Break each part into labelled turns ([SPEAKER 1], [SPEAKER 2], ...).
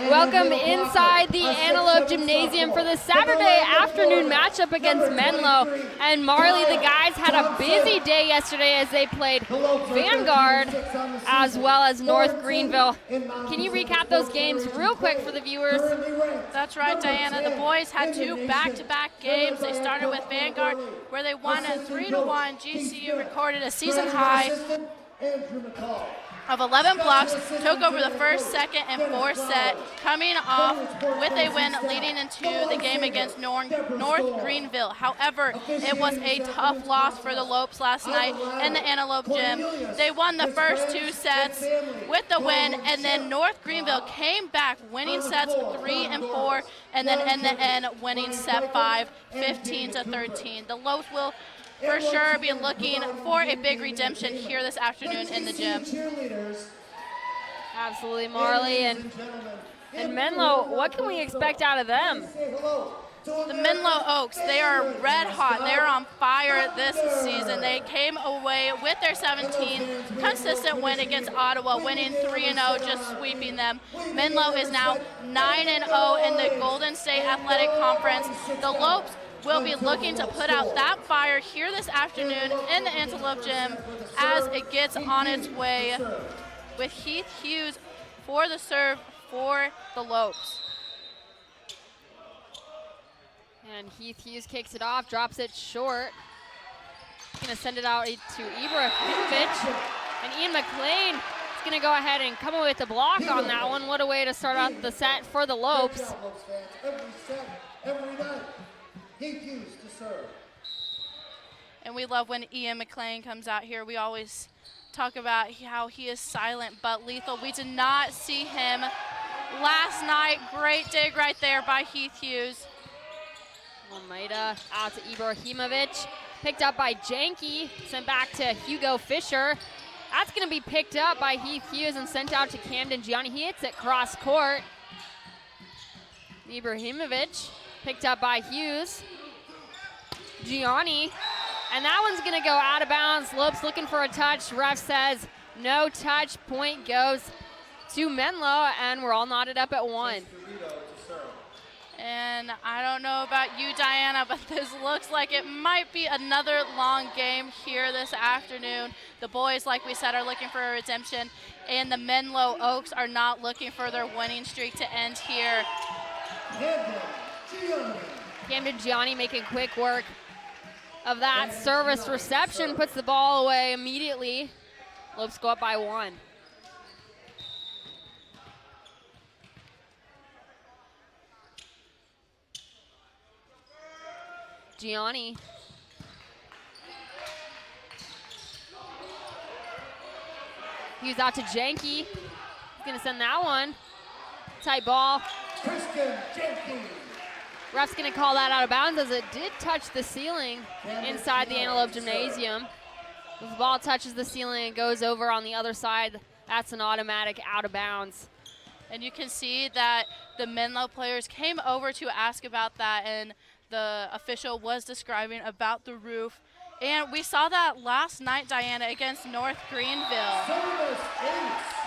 [SPEAKER 1] Welcome inside the Antelope Gymnasium for the Saturday afternoon matchup against Menlo. And Marley, the guys had a busy day yesterday as they played Vanguard as well as North Greenville. Can you recap those games real quick for the viewers?
[SPEAKER 2] That's right, Diana. The boys had two back-to-back games. They started with Vanguard, where they won at 3-1. GCU recorded a season high of 11 blocks, took over the first, second, and fourth set, coming off with a win leading into the game against North Greenville. However, it was a tough loss for the Lopes last night in the Antelope Gym. They won the first two sets with the win, and then North Greenville came back, winning sets 3 and 4, and then in the end, winning set 5, 15-13. The Lopes will for sure be looking for a big redemption here this afternoon in the gym.
[SPEAKER 1] Absolutely, Marley. And Menlo, what can we expect out of them?
[SPEAKER 2] The Menlo Oaks, they are red hot. They're on fire this season. They came away with their 17th consistent win against Ottawa, winning 3-0, just sweeping them. Menlo is now 9-0 in the Golden State Athletic Conference. The Lopes will be looking to put out that fire here this afternoon in the Antelope Gym as it gets on its way with Heath Hughes for the serve for the Lopes.
[SPEAKER 1] And Heath Hughes kicks it off, drops it short. Gonna send it out to Ibrahimovic. And Ian McLean is gonna go ahead and come away with the block on that one. What a way to start out the set for the Lopes.
[SPEAKER 3] Every night. Heath Hughes to serve.
[SPEAKER 2] And we love when Ian McLean comes out here. We always talk about how he is silent but lethal. We did not see him last night. Great dig right there by Heath Hughes.
[SPEAKER 1] Almeida out to Ibrahimovic. Picked up by Janke, sent back to Hugo Fisher. That's going to be picked up by Heath Hughes and sent out to Camden Gianni. He hits it cross court. Ibrahimovic picked up by Hughes. Gianni, and that one's gonna go out of bounds. Lopes looking for a touch. Ref says no touch. Point goes to Menlo, and we're all knotted up at 1.
[SPEAKER 2] And I don't know about you, Diana, but this looks like it might be another long game here this afternoon. The boys, like we said, are looking for a redemption, and the Menlo Oaks are not looking for their winning streak to end here.
[SPEAKER 1] Camden Gianni making quick work of that service reception, puts the ball away immediately. Lopes go up by 1. Gianni. He's out to Janke. He's gonna send that one. Tight ball. Ref's gonna call that out of bounds as it did touch the ceiling inside the Antelope Gymnasium. If the ball touches the ceiling and goes over on the other side, that's an automatic out of bounds.
[SPEAKER 2] And you can see that the Menlo players came over to ask about that, and the official was describing about the roof. And we saw that last night, Diana, against North Greenville.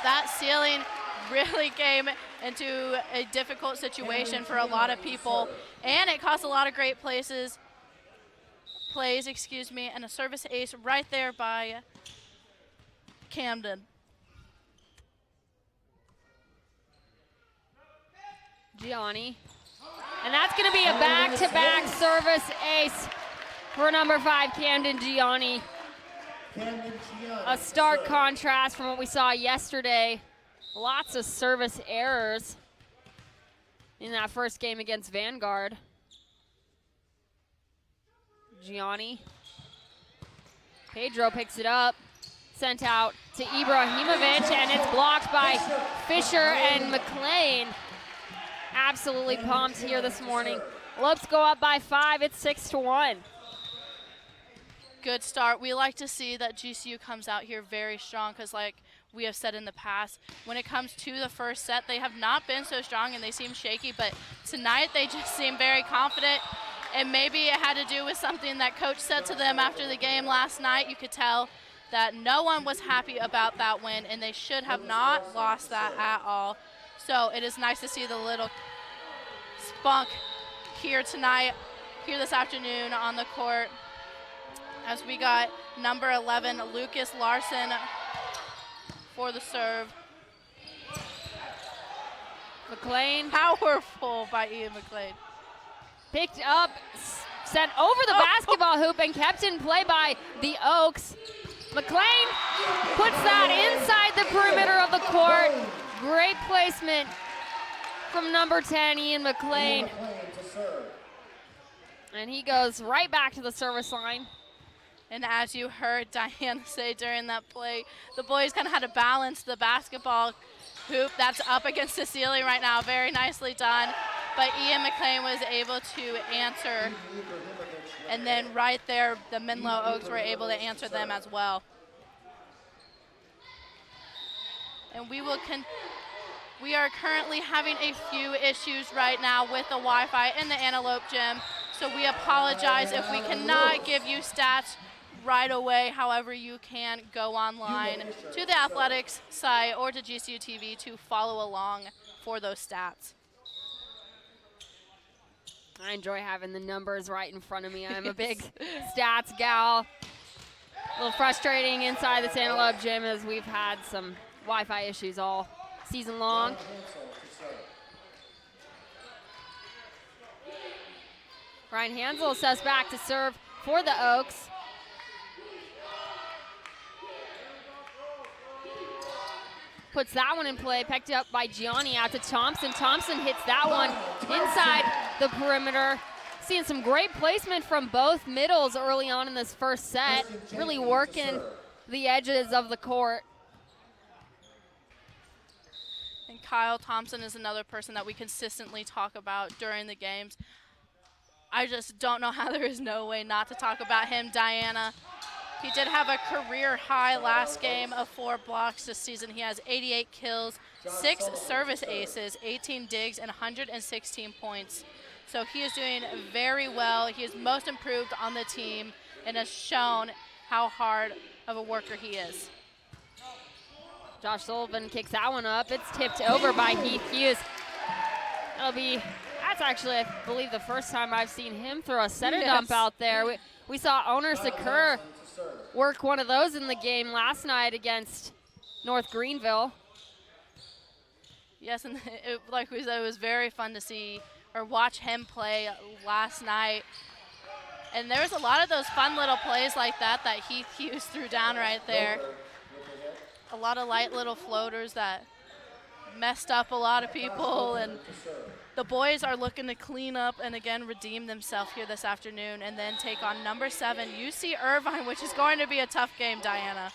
[SPEAKER 2] That ceiling really came into a difficult situation for a lot of people, and it cost a lot of great plays, and a service ace right there by Camden.
[SPEAKER 1] Gianni. And that's going to be a back-to-back service ace for number 5, Camden Gianni. A stark contrast from what we saw yesterday. Lots of service errors in that first game against Vanguard. Gianni. Pedro picks it up. Sent out to Ibrahimovic, and it's blocked by Fisher and McLean. Absolutely pumped here this morning. Lopes go up by 5. It's 6-1.
[SPEAKER 2] Good start. We like to see that GCU comes out here very strong because, like we have said in the past, when it comes to the first set, they have not been so strong and they seem shaky, but tonight they just seem very confident, and maybe it had to do with something that coach said to them after the game last night. You could tell that no one was happy about that win, and they should have not lost that at all. So it is nice to see the little spunk here tonight, here this afternoon on the court, as we got number 11, Lucas Larson, for the serve.
[SPEAKER 1] McLean.
[SPEAKER 2] Powerful by Ian McLean.
[SPEAKER 1] Picked up, sent over the basketball hoop and kept in play by the Oaks. McLean puts that inside the perimeter of the court. Great placement from number 10, Ian McLean. And he goes right back to the service line.
[SPEAKER 2] And as you heard Diana say during that play, the boys kind of had to balance the basketball hoop that's up against the ceiling right now. Very nicely done. But Ian McLean was able to answer. And then right there, the Menlo Oaks were able to answer them as well. And we are currently having a few issues right now with the Wi-Fi in the Antelope gym. So we apologize if we cannot give you stats right away. However, you can go online to the athletics site or to GCU TV to follow along for those stats.
[SPEAKER 1] I enjoy having the numbers right in front of me. I'm a big stats gal. A little frustrating inside the Antelope gym as we've had some Wi-Fi issues all season long. Ryan Hansel steps back to serve for the Oaks. Puts that one in play, picked up by Gianni out to Thompson. Thompson hits that one inside the perimeter. Seeing some great placement from both middles early on in this first set, really working the edges of the court.
[SPEAKER 2] And Kyle Thompson is another person that we consistently talk about during the games. I just don't know how there is no way not to talk about him, Diana. He did have a career high last game of 4 blocks this season. He has 88 kills, 6 service aces, 18 digs, and 116 points. So he is doing very well. He is most improved on the team and has shown how hard of a worker he is.
[SPEAKER 1] Josh Sullivan kicks that one up. It's tipped over by Heath Hughes. That's actually, I believe, the first time I've seen him throw a center dump out there. We saw Owner Sakur work one of those in the game last night against North Greenville.
[SPEAKER 2] Yes, and like we said, it was very fun to see or watch him play last night. And there was a lot of those fun little plays like that Heath Hughes threw down right there. A lot of light little floaters that messed up a lot of people, and the boys are looking to clean up and again redeem themselves here this afternoon and then take on number 7, UC Irvine, which is going to be a tough game, Diana.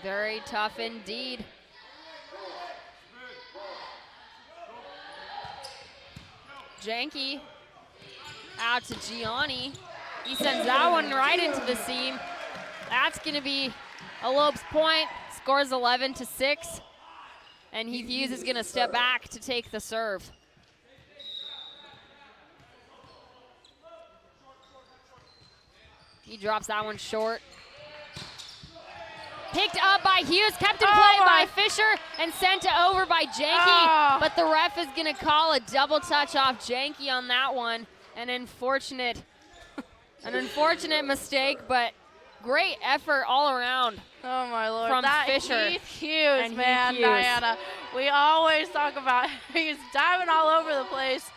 [SPEAKER 1] Very tough indeed. Janke out to Gianni. He sends that one right into the seam. That's going to be Alope's point. Scores 11-6. And Heath Hughes is going to step back to take the serve. He drops that one short. Picked up by Hughes, kept in play by Fisher, and sent it over by Janke. But the ref is going to call a double touch off Janke on that one. An unfortunate mistake, but great effort all around.
[SPEAKER 2] Oh my Lord!
[SPEAKER 1] From
[SPEAKER 2] that
[SPEAKER 1] Fisher
[SPEAKER 2] Heath Hughes,
[SPEAKER 1] and
[SPEAKER 2] man,
[SPEAKER 1] Heath Hughes.
[SPEAKER 2] Diana. We always talk about he's diving all over the place.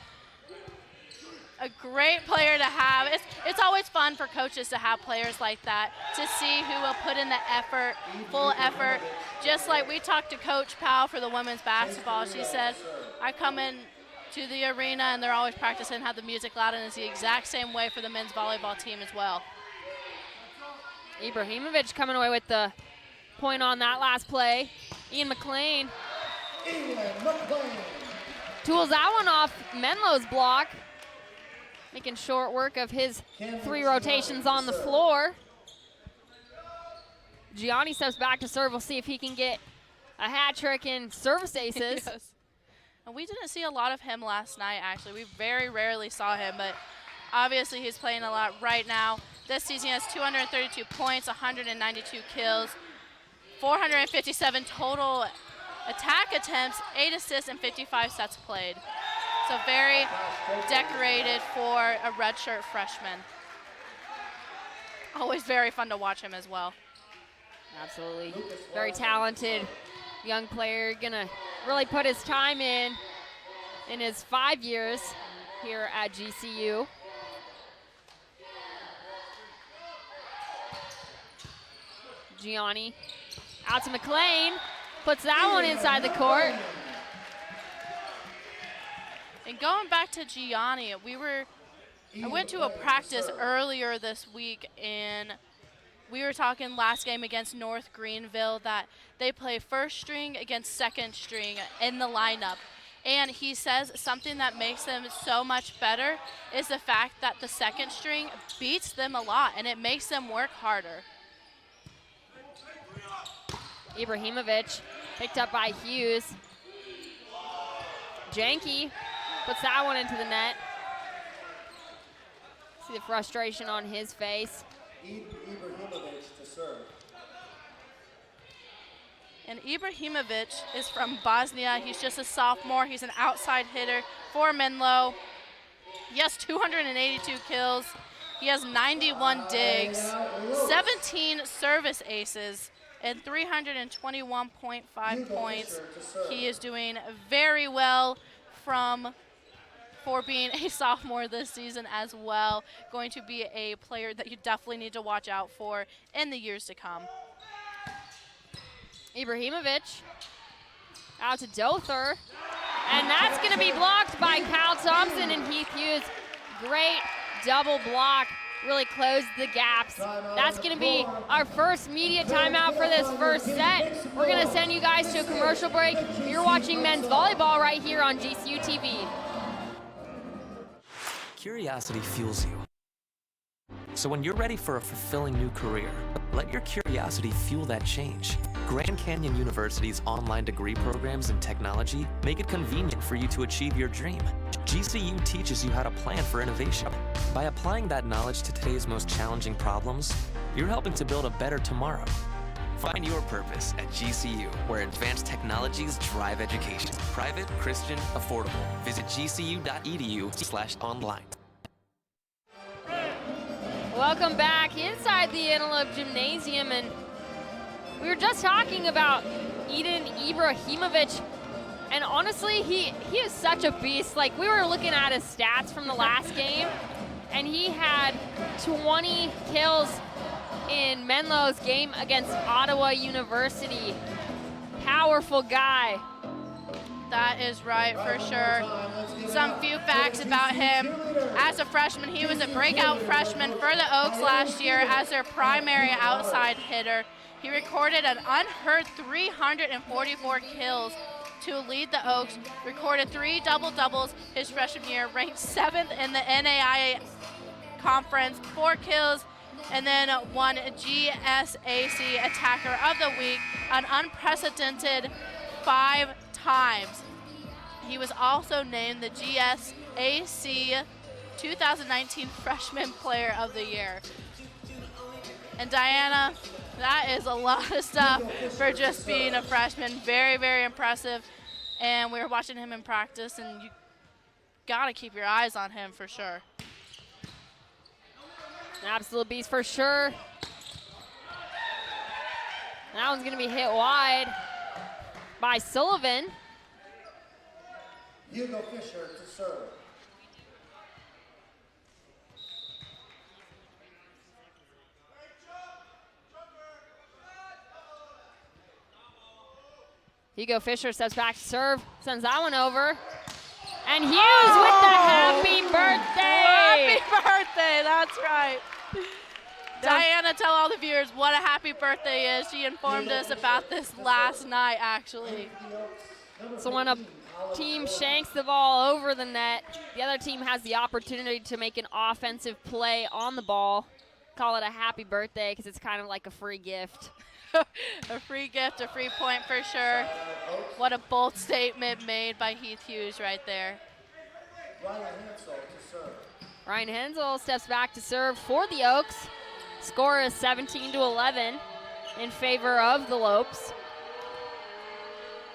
[SPEAKER 2] A great player to have. It's always fun for coaches to have players like that, to see who will put in the effort, full effort. Just like we talked to Coach Powell for the women's basketball. She said, I come in to the arena and they're always practicing, have the music loud, and it's the exact same way for the men's volleyball team as well.
[SPEAKER 1] Ibrahimovic coming away with the point on that last play. Ian McLean tools that one off Menlo's block, making short work of his 3 rotations on the floor. Gianni steps back to serve. We'll see if he can get a hat trick in service aces.
[SPEAKER 2] Yes. And we didn't see a lot of him last night, actually. We very rarely saw him, but obviously he's playing a lot right now. This season he has 232 points, 192 kills, 457 total attack attempts, 8 assists, and 55 sets played. So very decorated for a redshirt freshman. Always very fun to watch him as well.
[SPEAKER 1] Absolutely. Very talented young player. Gonna really put his time in his 5 years here at GCU. Gianni out to McLean, puts that one inside the court.
[SPEAKER 2] And going back to Gianni, I went to a practice earlier this week, and we were talking last game against North Greenville that they play first string against second string in the lineup. And he says something that makes them so much better is the fact that the second string beats them a lot, and it makes them work harder.
[SPEAKER 1] Ibrahimovic picked up by Hughes. Janke puts that one into the net. See the frustration on his face.
[SPEAKER 3] Ibrahimovic to serve.
[SPEAKER 2] And Ibrahimovic is from Bosnia. He's just a sophomore. He's an outside hitter for Menlo. He has 282 kills. He has 91 digs, 17 service aces, and 321.5 points. He is doing very well for being a sophomore this season as well. Going to be a player that you definitely need to watch out for in the years to come.
[SPEAKER 1] Ibrahimovic out to Dother, and that's going to be blocked by Kyle Thompson and Heath Hughes. Great double block, really closed the gaps. That's going to be our first media timeout for this first set. We're going to send you guys to a commercial break. You're watching men's volleyball right here on GCU TV.
[SPEAKER 4] Curiosity fuels you. So when you're ready for a fulfilling new career, let your curiosity fuel that change. Grand Canyon University's online degree programs in technology make it convenient for you to achieve your dream. GCU teaches you how to plan for innovation. By applying that knowledge to today's most challenging problems, you're helping to build a better tomorrow. Find your purpose at GCU, where advanced technologies drive education. Private, Christian, affordable. Visit gcu.edu/online.
[SPEAKER 1] Welcome back inside the Antelope Gymnasium, and we were just talking about Eden Ibrahimovic, and honestly, he is such a beast. Like, we were looking at his stats from the last game, and he had 20 kills in Menlo's game against Ottawa University. Powerful guy.
[SPEAKER 2] That is right, for sure. Some few facts about him. As a freshman, he was a breakout freshman for the Oaks last year as their primary outside hitter. He recorded an unheard 344 kills to lead the Oaks, recorded 3 double-doubles his freshman year, ranked 7th in the NAIA conference, 4 kills, and then won GSAC Attacker of the Week, an unprecedented 5 times. He was also named the GSAC 2019 Freshman Player of the Year. And Diana, that is a lot of stuff for just being a freshman. Very, very impressive. And we were watching him in practice, and you gotta keep your eyes on him for sure.
[SPEAKER 1] An absolute beast for sure. That one's gonna be hit wide by Sullivan.
[SPEAKER 3] Hugo Fisher to serve.
[SPEAKER 1] Hugo Fisher steps back to serve, sends that one over. And Hughes with the happy birthday!
[SPEAKER 2] Happy birthday, that's right. Diana, tell all the viewers what a happy birthday is. She informed us about this last night, actually.
[SPEAKER 1] So when a team shanks the ball over the net, the other team has the opportunity to make an offensive play on the ball. Call it a happy birthday because it's kind of like a free gift.
[SPEAKER 2] A free gift, a free point for sure. What a bold statement made by Heath Hughes right there.
[SPEAKER 3] Ryan Hansel to serve.
[SPEAKER 1] Ryan Hensel steps back to serve for the Oaks. Score is 17-11 in favor of the Lopes.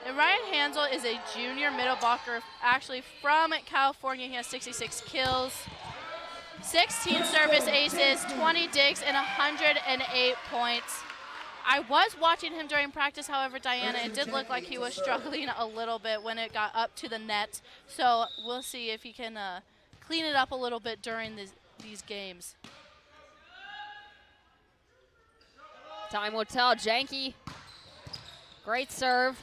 [SPEAKER 2] And Ryan Hansel is a junior middle blocker, actually from California. He has 66 kills, 16 service aces, 20 digs, and 108 points. I was watching him during practice, however, Diana, it did look like he was struggling a little bit when it got up to the net. So we'll see if he can clean it up a little bit during these games.
[SPEAKER 1] Time will tell. Janky, great serve.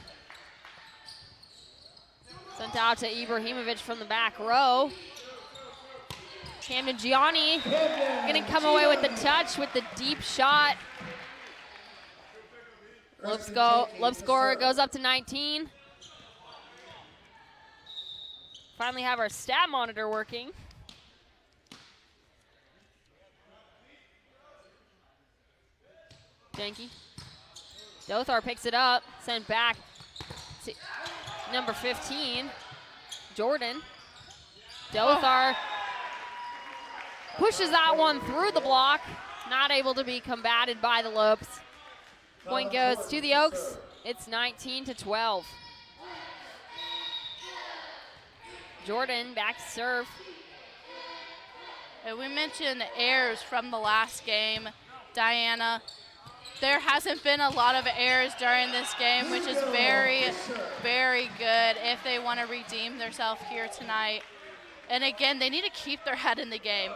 [SPEAKER 1] Sent out to Ibrahimovic from the back row. Camden Gianni gonna come away with the touch with the deep shot. Lope score goes up to 19. Finally have our stat monitor working. Janky. Dothar picks it up, sent back to number 15, Jordan. Dothar pushes that one through the block, not able to be combated by the Lopes. Point goes to the Oaks. It's 19-12. Jordan back to serve.
[SPEAKER 2] We mentioned errors from the last game, Diana. There hasn't been a lot of errors during this game, which is very, very good if they want to redeem themselves here tonight. And again, they need to keep their head in the game.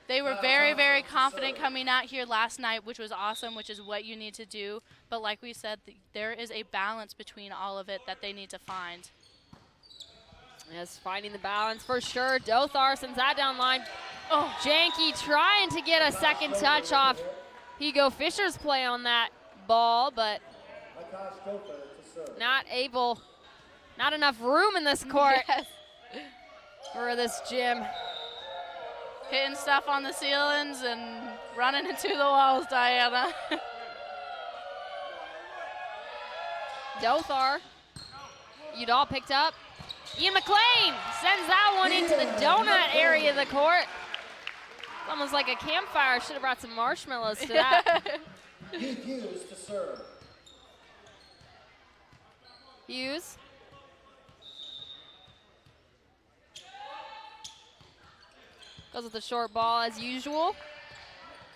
[SPEAKER 2] They were very, very confident coming out here last night, which was awesome, which is what you need to do. But like we said, there is a balance between all of it that they need to find.
[SPEAKER 1] Yes, finding the balance for sure. Dothar sends that down line. Oh, Janky trying to get a second touch off Hugo Fisher's play on that ball, but not able, not enough room in this court for this gym.
[SPEAKER 2] Hitting stuff on the ceilings and running into the walls, Diana.
[SPEAKER 1] Dothar, Udall picked up. Ian McLean sends that one into the donut area of the court. It's almost like a campfire. Should have brought some marshmallows to that.
[SPEAKER 3] Hughes to serve.
[SPEAKER 1] Hughes. Goes with the short ball as usual.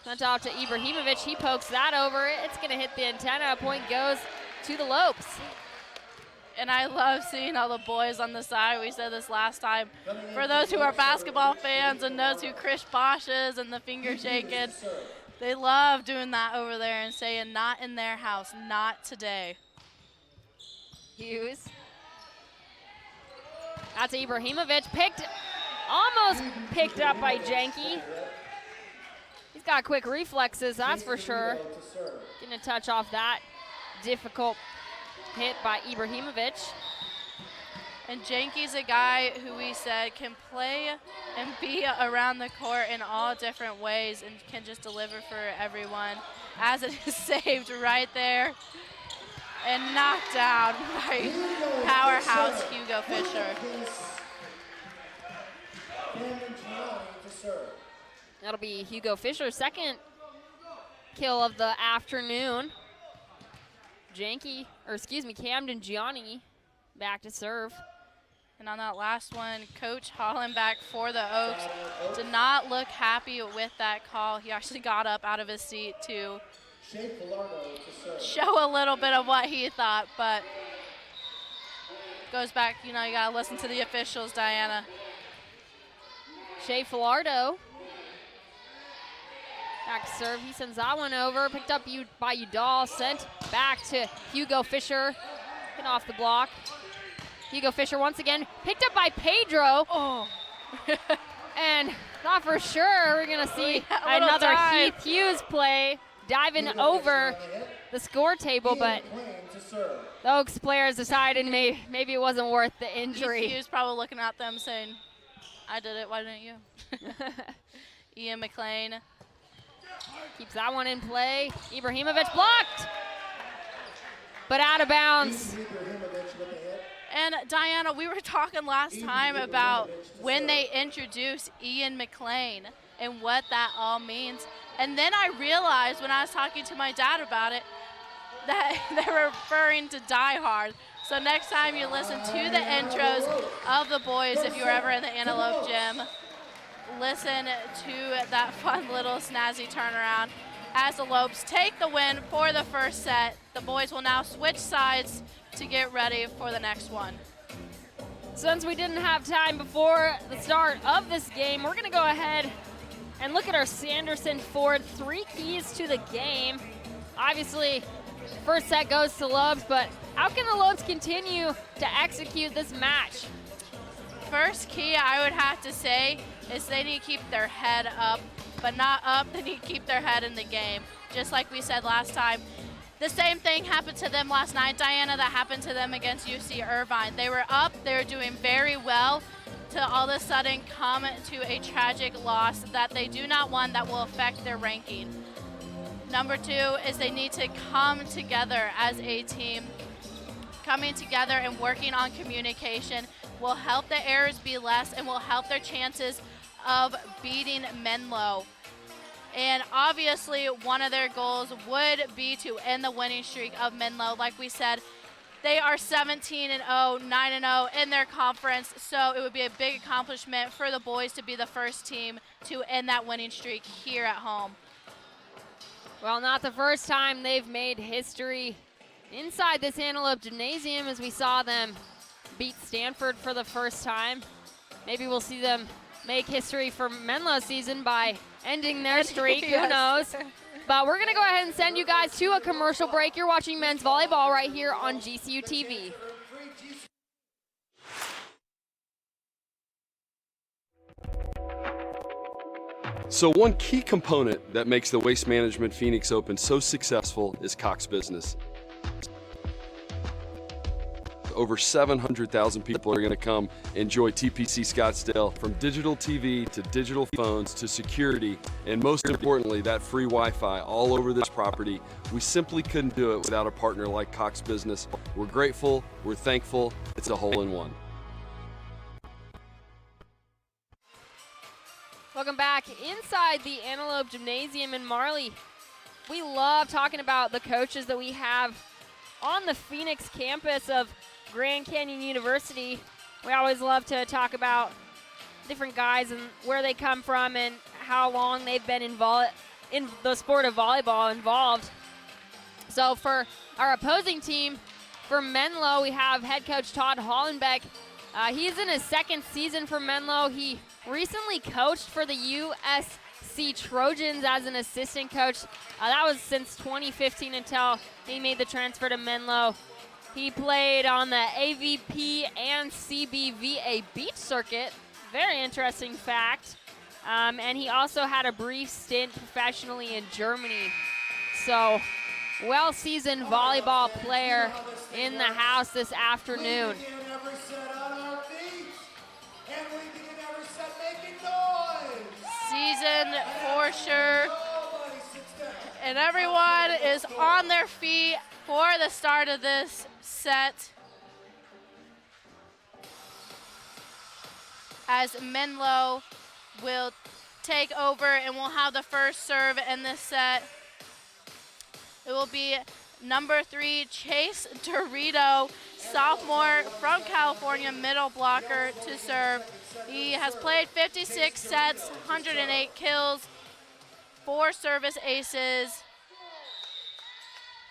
[SPEAKER 1] Sent out to Ibrahimovic. He pokes that over. It's going to hit the antenna. Point goes to the Lopes.
[SPEAKER 2] And I love seeing all the boys on the side. We said this last time. For those who are basketball fans and those who Chris Bosches and the finger shaking, they love doing that over there and saying, not in their house, not today.
[SPEAKER 1] Hughes. That's Ibrahimovic. Almost picked up by Janky. He's got quick reflexes, that's for sure. Getting a touch off that difficult hit by Ibrahimovic.
[SPEAKER 2] And Janky's a guy who we said can play and be around the court in all different ways and can just deliver for everyone, as it is saved right there and knocked down by powerhouse Hugo Fisher.
[SPEAKER 1] That'll be Hugo Fisher's second kill of the afternoon. Camden Gianni back to serve.
[SPEAKER 2] And on that last one, Coach Hollenbach for the Oaks did not look happy with that call. He actually got up out of his seat to show a little bit of what he thought, but goes back, you gotta listen to the officials, Diana.
[SPEAKER 1] Shea Filardo. Back to serve. He sends that one over. Picked up by Udall. Sent back to Hugo Fisher. Hit off the block. Hugo Fisher once again. Picked up by Pedro.
[SPEAKER 2] Oh.
[SPEAKER 1] And thought for sure we're going to see another Heath Hughes play diving over the score table, but the Oaks players decided maybe it wasn't worth the injury.
[SPEAKER 2] Heath Hughes probably looking at them saying, I did it, why didn't you? Ian McLean.
[SPEAKER 1] Keeps that one in play. Ibrahimovic blocked, but out of bounds.
[SPEAKER 2] And Diana, we were talking last time about when they introduced Ian McLean and what that all means. And then I realized when I was talking to my dad about it that they were referring to Die Hard. So next time you listen to the intros of the boys, if you're ever in the Antelope gym, listen to that fun little snazzy turnaround as the Lopes take the win for the first set. The boys will now switch sides to get ready for the next one.
[SPEAKER 1] Since we didn't have time before the start of this game, we're going to go ahead and look at our Sanderson Ford 3 keys to the game. Obviously, first set goes to Lopes, but how can the Lopes continue to execute this match?
[SPEAKER 2] First key, I would have to say, is they need to keep their head up, but not up, they need to keep their head in the game. Just like we said last time, the same thing happened to them last night, Diana, that happened to them against UC Irvine. They were up, they were doing very well, to all of a sudden come to a tragic loss that they do not want, that will affect their ranking. Number 2 is they need to come together as a team. Coming together and working on communication will help the errors be less and will help their chances of beating Menlo. And obviously one of their goals would be to end the winning streak of Menlo. Like we said, they are 17-0, 9-0 in their conference, so it would be a big accomplishment for the boys to be the first team to end that winning streak here at home.
[SPEAKER 1] Well, not the first time they've made history inside this Antelope Gymnasium, as we saw them beat Stanford for the first time. Maybe we'll see them make history for Menlo season by ending their streak.
[SPEAKER 2] Yes.
[SPEAKER 1] Who knows? But we're going to go ahead and send you guys to a commercial break. You're watching men's volleyball right here on GCU TV.
[SPEAKER 5] So one key component that makes the Waste Management Phoenix Open so successful is Cox Business. Over 700,000 people are going to come enjoy TPC Scottsdale, from digital TV to digital phones to security, and most importantly, that free Wi-Fi all over this property. We simply couldn't do it without a partner like Cox Business. We're grateful, we're thankful, it's a hole-in-one.
[SPEAKER 1] Welcome back inside the Antelope Gymnasium in Marley. We love talking about the coaches that we have on the Phoenix campus of Grand Canyon University. We always love to talk about different guys and where they come from and how long they've been involved in the sport of volleyball involved. So for our opposing team, for Menlo, we have head coach Todd Hollenbeck. He's in his second season for Menlo. He recently coached for the USC Trojans as an assistant coach. That was since 2015 until he made the transfer to Menlo. He played on the AVP and CBVA beach circuit. Very interesting fact. And he also had a brief stint professionally in Germany. So, well-seasoned volleyball player in the house this afternoon.
[SPEAKER 2] Season for sure. And everyone is on their feet for the start of this set, as Menlo will take over and will have the first serve in this set. It will be number 3, Chase Dorito, sophomore from California, middle blocker, to serve. He has played 56 sets, 108 kills, 4 service aces,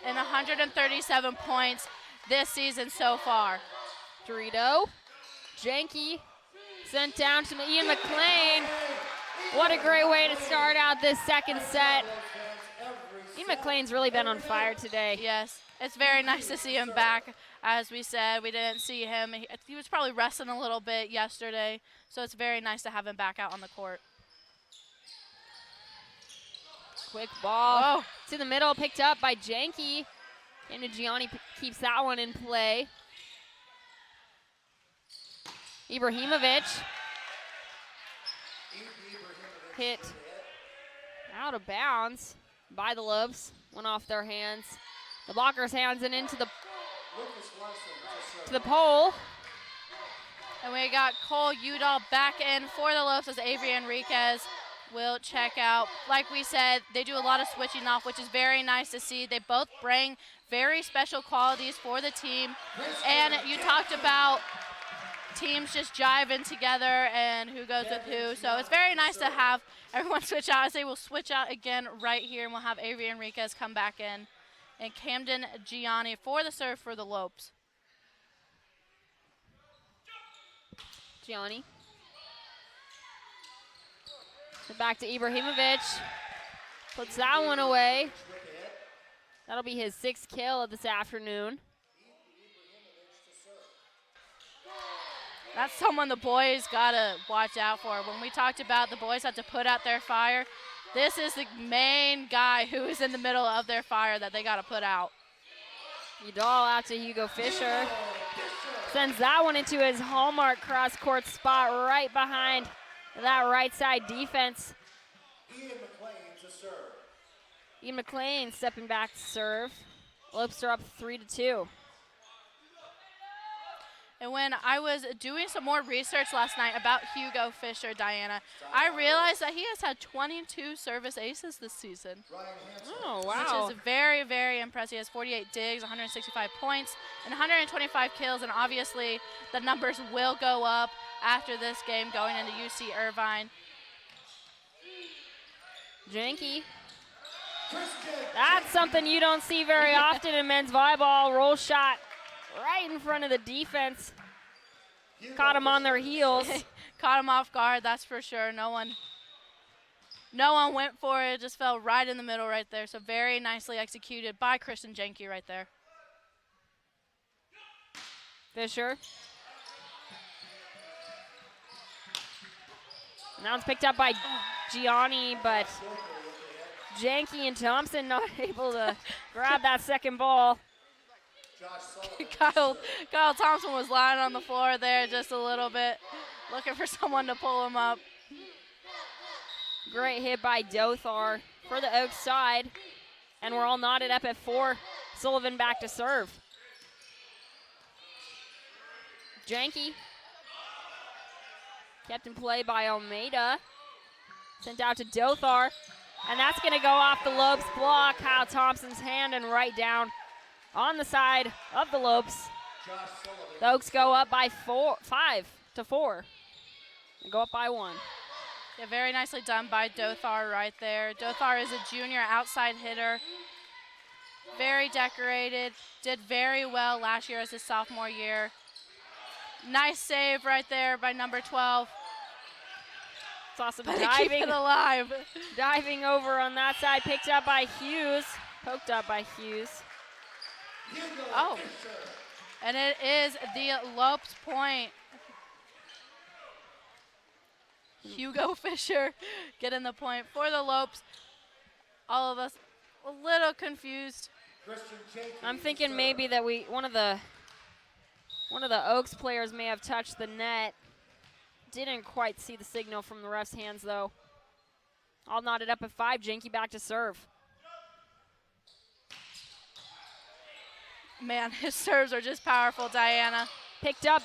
[SPEAKER 2] and 137 points this season so far.
[SPEAKER 1] Dorito, janky, sent down to Ian McLean. What a great way to start out this second set. Ian McLean's really been on fire today.
[SPEAKER 2] Yes, it's very nice to see him back. As we said, we didn't see him. He was probably resting a little bit yesterday, so it's very nice to have him back out on the court.
[SPEAKER 1] Quick ball
[SPEAKER 2] Oh.
[SPEAKER 1] to the middle, picked up by Janky. And Gianni keeps that one in play. Ibrahimovic hit out of bounds by the Lopes. Went off their hands. The blocker's hands and into the pole.
[SPEAKER 2] And we got Cole Udall back in for the Lopes as Avery Enriquez will check out. Like we said, they do a lot of switching off, which is very nice to see. They both bring very special qualities for the team. And you talked about teams just jiving together and who goes with who. So it's very nice to have everyone switch out. As they will switch out again right here, and we'll have Avery Enriquez come back in. And Camden Gianni for the serve for the Lopes.
[SPEAKER 1] Gianni. Back to Ibrahimovic. Puts that one away. That'll be his 6th kill of this afternoon.
[SPEAKER 2] That's someone the boys got to watch out for. When we talked about the boys have to put out their fire, this is the main guy who is in the middle of their fire that they got to put out.
[SPEAKER 1] Udall out to Hugo Fisher. Sends that one into his hallmark cross-court spot right behind that right side defense.
[SPEAKER 3] Ian McLean to serve.
[SPEAKER 1] Ian McLean stepping back to serve. Lopes are up 3-2.
[SPEAKER 2] And when I was doing some more research last night about Hugo Fisher, Diana, I realized that he has had 22 service aces this season.
[SPEAKER 1] Oh, wow.
[SPEAKER 2] Which is very, very impressive. He has 48 digs, 165 points, and 125 kills. And obviously, the numbers will go up after this game going into UC Irvine.
[SPEAKER 1] Janky. That's something you don't see very often in men's volleyball. Roll shot right in front of the defense. Caught them on their heels.
[SPEAKER 2] Caught him off guard, that's for sure. No one went for it. It just fell right in the middle right there. So very nicely executed by Christian Janke right there.
[SPEAKER 1] Fisher. Now it's picked up by Gianni, but Janke and Thompson not able to grab that second ball.
[SPEAKER 2] Kyle Thompson was lying on the floor there just a little bit, looking for someone to pull him up.
[SPEAKER 1] Great hit by Dothar for the Oaks side. And we're all knotted up at 4. Sullivan back to serve. Janke. Kept in play by Almeida. Sent out to Dothar. And that's going to go off the Lopes block. Kyle Thompson's hand and right down on the side of the Lopes. The Oaks go up by 5-4. And go up by 1.
[SPEAKER 2] Yeah, very nicely done by Dothar right there. Dothar is a junior outside hitter. Very decorated. Did very well last year as his sophomore year. Nice save right there by number 12.
[SPEAKER 1] Saw some
[SPEAKER 2] Keep
[SPEAKER 1] diving,
[SPEAKER 2] it alive.
[SPEAKER 1] diving over on that side. Picked up by Hughes. Poked up by Hughes.
[SPEAKER 2] Oh, and it is the Lopes point. Hugo Fisher getting the point for the Lopes. All of us a little confused.
[SPEAKER 1] I'm thinking maybe that one of the Oaks players may have touched the net. Didn't quite see the signal from the ref's hands though. All knotted up at 5. Janke back to serve.
[SPEAKER 2] Man, his serves are just powerful, Diana.
[SPEAKER 1] Picked up,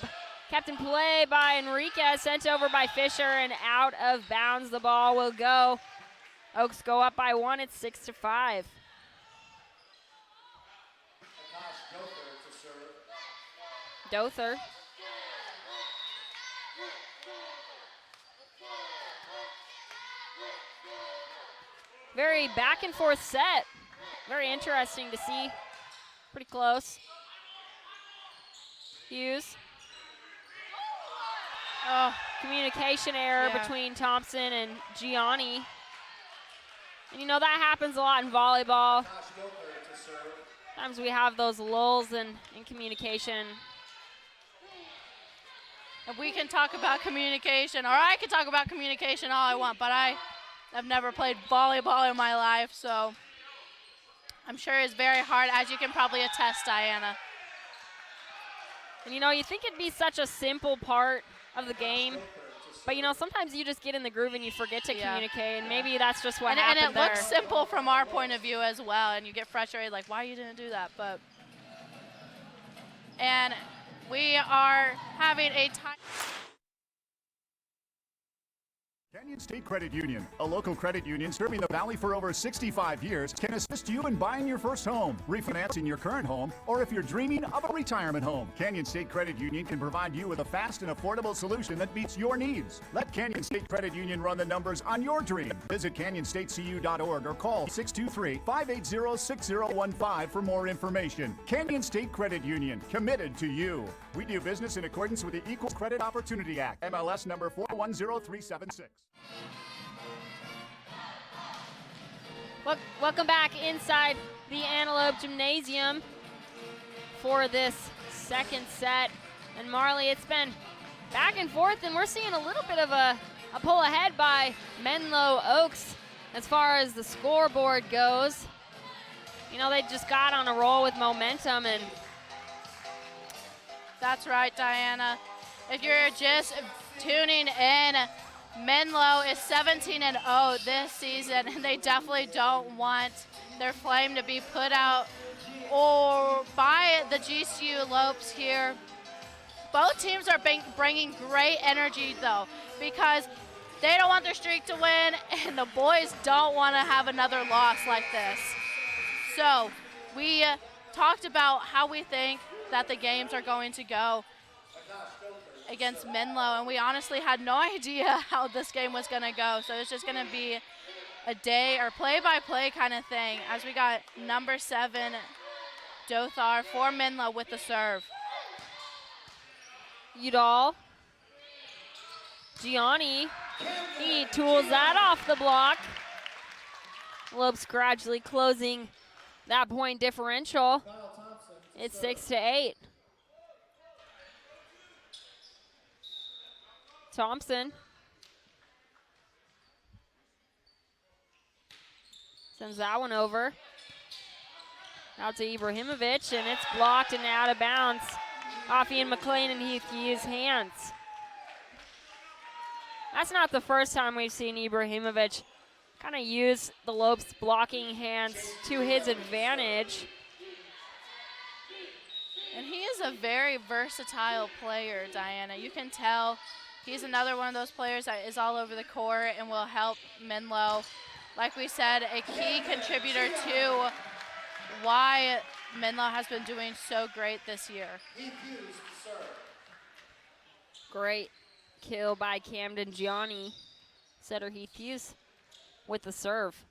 [SPEAKER 1] kept in play by Enriquez, sent over by Fisher, and out of bounds the ball will go. Oaks go up by 1, it's 6-5. Dothar. Very back and forth set. Very interesting to see. Pretty close. Hughes. Oh, communication error between Thompson and Gianni. And you know, that happens a lot in volleyball. Sometimes we have those lulls in communication.
[SPEAKER 2] And we can talk about communication, or I can talk about communication all I want, but I have never played volleyball in my life, so I'm sure it's very hard, as you can probably attest, Diana.
[SPEAKER 1] And you know, you think it'd be such a simple part of the game, but you know, sometimes you just get in the groove and you forget to communicate, and maybe that's just what happened
[SPEAKER 2] and it looks simple from our point of view as well, and you get frustrated, like, why you didn't do that? And we are having a time.
[SPEAKER 6] Canyon State Credit Union, a local credit union serving the Valley for over 65 years, can assist you in buying your first home, refinancing your current home, or if you're dreaming of a retirement home. Canyon State Credit Union can provide you with a fast and affordable solution that meets your needs. Let Canyon State Credit Union run the numbers on your dream. Visit canyonstatecu.org or call 623-580-6015 for more information. Canyon State Credit Union, committed to you. We do business in accordance with the Equal Credit Opportunity Act, MLS number 410376.
[SPEAKER 1] Welcome back inside the Antelope Gymnasium for this second set. And Marley, it's been back and forth, and we're seeing a little bit of a pull ahead by Menlo Oaks as far as the scoreboard goes. You know, they just got on a roll with momentum, and
[SPEAKER 2] that's right, Diana. If you're just tuning in, Menlo is 17-0 this season, and they definitely don't want their flame to be put out or by the GCU Lopes here. Both teams are bringing great energy, though, because they don't want their streak to win, and the boys don't want to have another loss like this. So we talked about how we think that the games are going to go against Menlo, and we honestly had no idea how this game was going to go. So it's just going to be a day or play-by-play kind of thing as we got number 7, Dothar for Menlo with the serve.
[SPEAKER 1] Udall. Gianni, he tools that off the block. Lopes gradually closing that point differential. It's 6-8. Thompson sends that one over. Out to Ibrahimovic, and it's blocked and out of bounds off Ian McLean and Heath Hughes' hands. That's not the first time we've seen Ibrahimovic kind of use the Lopes blocking hands to his advantage.
[SPEAKER 2] And he is a very versatile player, Diana. You can tell he's another one of those players that is all over the court and will help Menlo. Like we said, a key contributor to why Menlo has been doing so great this year.
[SPEAKER 1] Great kill by Camden Gianni. Setter Heath Hughes with the serve.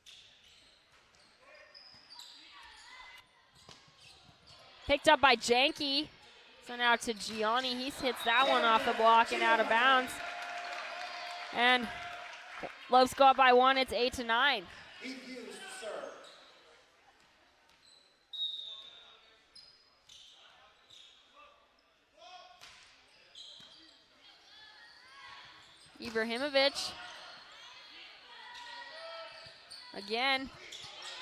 [SPEAKER 1] Picked up by Janke. Sent out to Gianni. He hits that one off the block and out of bounds. And Lopes go up by 1. It's 8-9. Ibrahimovic. Again,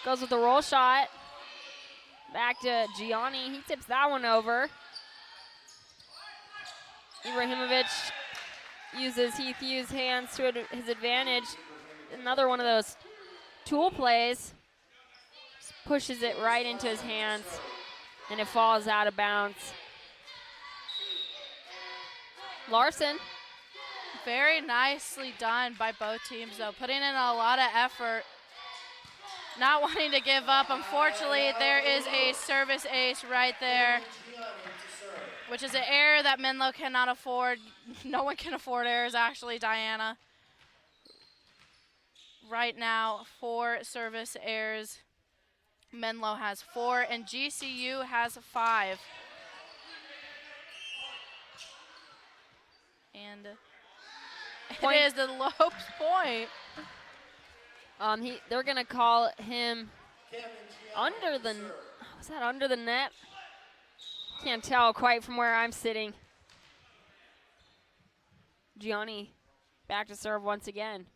[SPEAKER 1] goes with the roll shot. Back to Gianni. He tips that one over. Ibrahimovic uses Heath Hughes' hands to his advantage. Another one of those tool plays. Just pushes it right into his hands, and it falls out of bounds. Larson.
[SPEAKER 2] Very nicely done by both teams, though, putting in a lot of effort, not wanting to give up. Unfortunately, there is a service ace right there, which is an error that Menlo cannot afford. No one can afford errors, actually, Diana. Right now, 4 service errors. Menlo has 4, and GCU has 5. And it is the Lopes point.
[SPEAKER 1] They're gonna call him under the. Was that under the net? Can't tell quite from where I'm sitting. Gianni back to serve once again.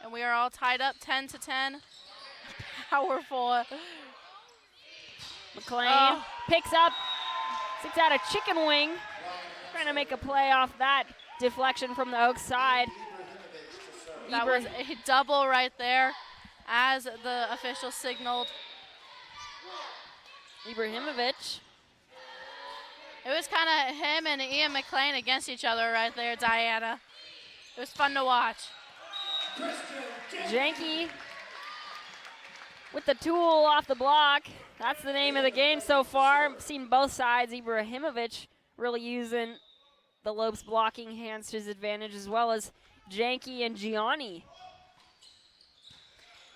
[SPEAKER 2] And we are all tied up 10-10. Powerful.
[SPEAKER 1] McLean picks up, sticks out a chicken wing. Trying to make a play off that deflection from the Oaks side.
[SPEAKER 2] That was a double right there, as the official signaled.
[SPEAKER 1] Ibrahimovic.
[SPEAKER 2] It was kind of him and Ian McLean against each other right there, Diana. It was fun to watch.
[SPEAKER 1] Janky with the tool off the block. That's the name of the game so far. I've seen both sides. Ibrahimovic really using the Lopes blocking hands to his advantage, as well as Janky and Gianni.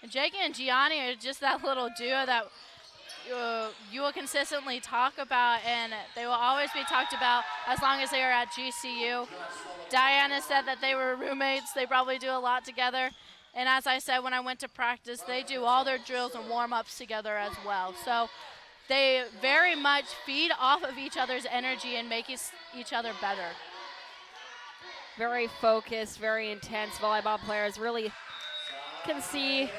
[SPEAKER 2] And Janky and Gianni are just that little duo that you will consistently talk about, and they will always be talked about as long as they are at GCU. Diana said that they were roommates. They probably do a lot together. And as I said, when I went to practice, they do all their drills and warm-ups together as well. So they very much feed off of each other's energy and make each other better.
[SPEAKER 1] Very focused, very intense volleyball players. Really can see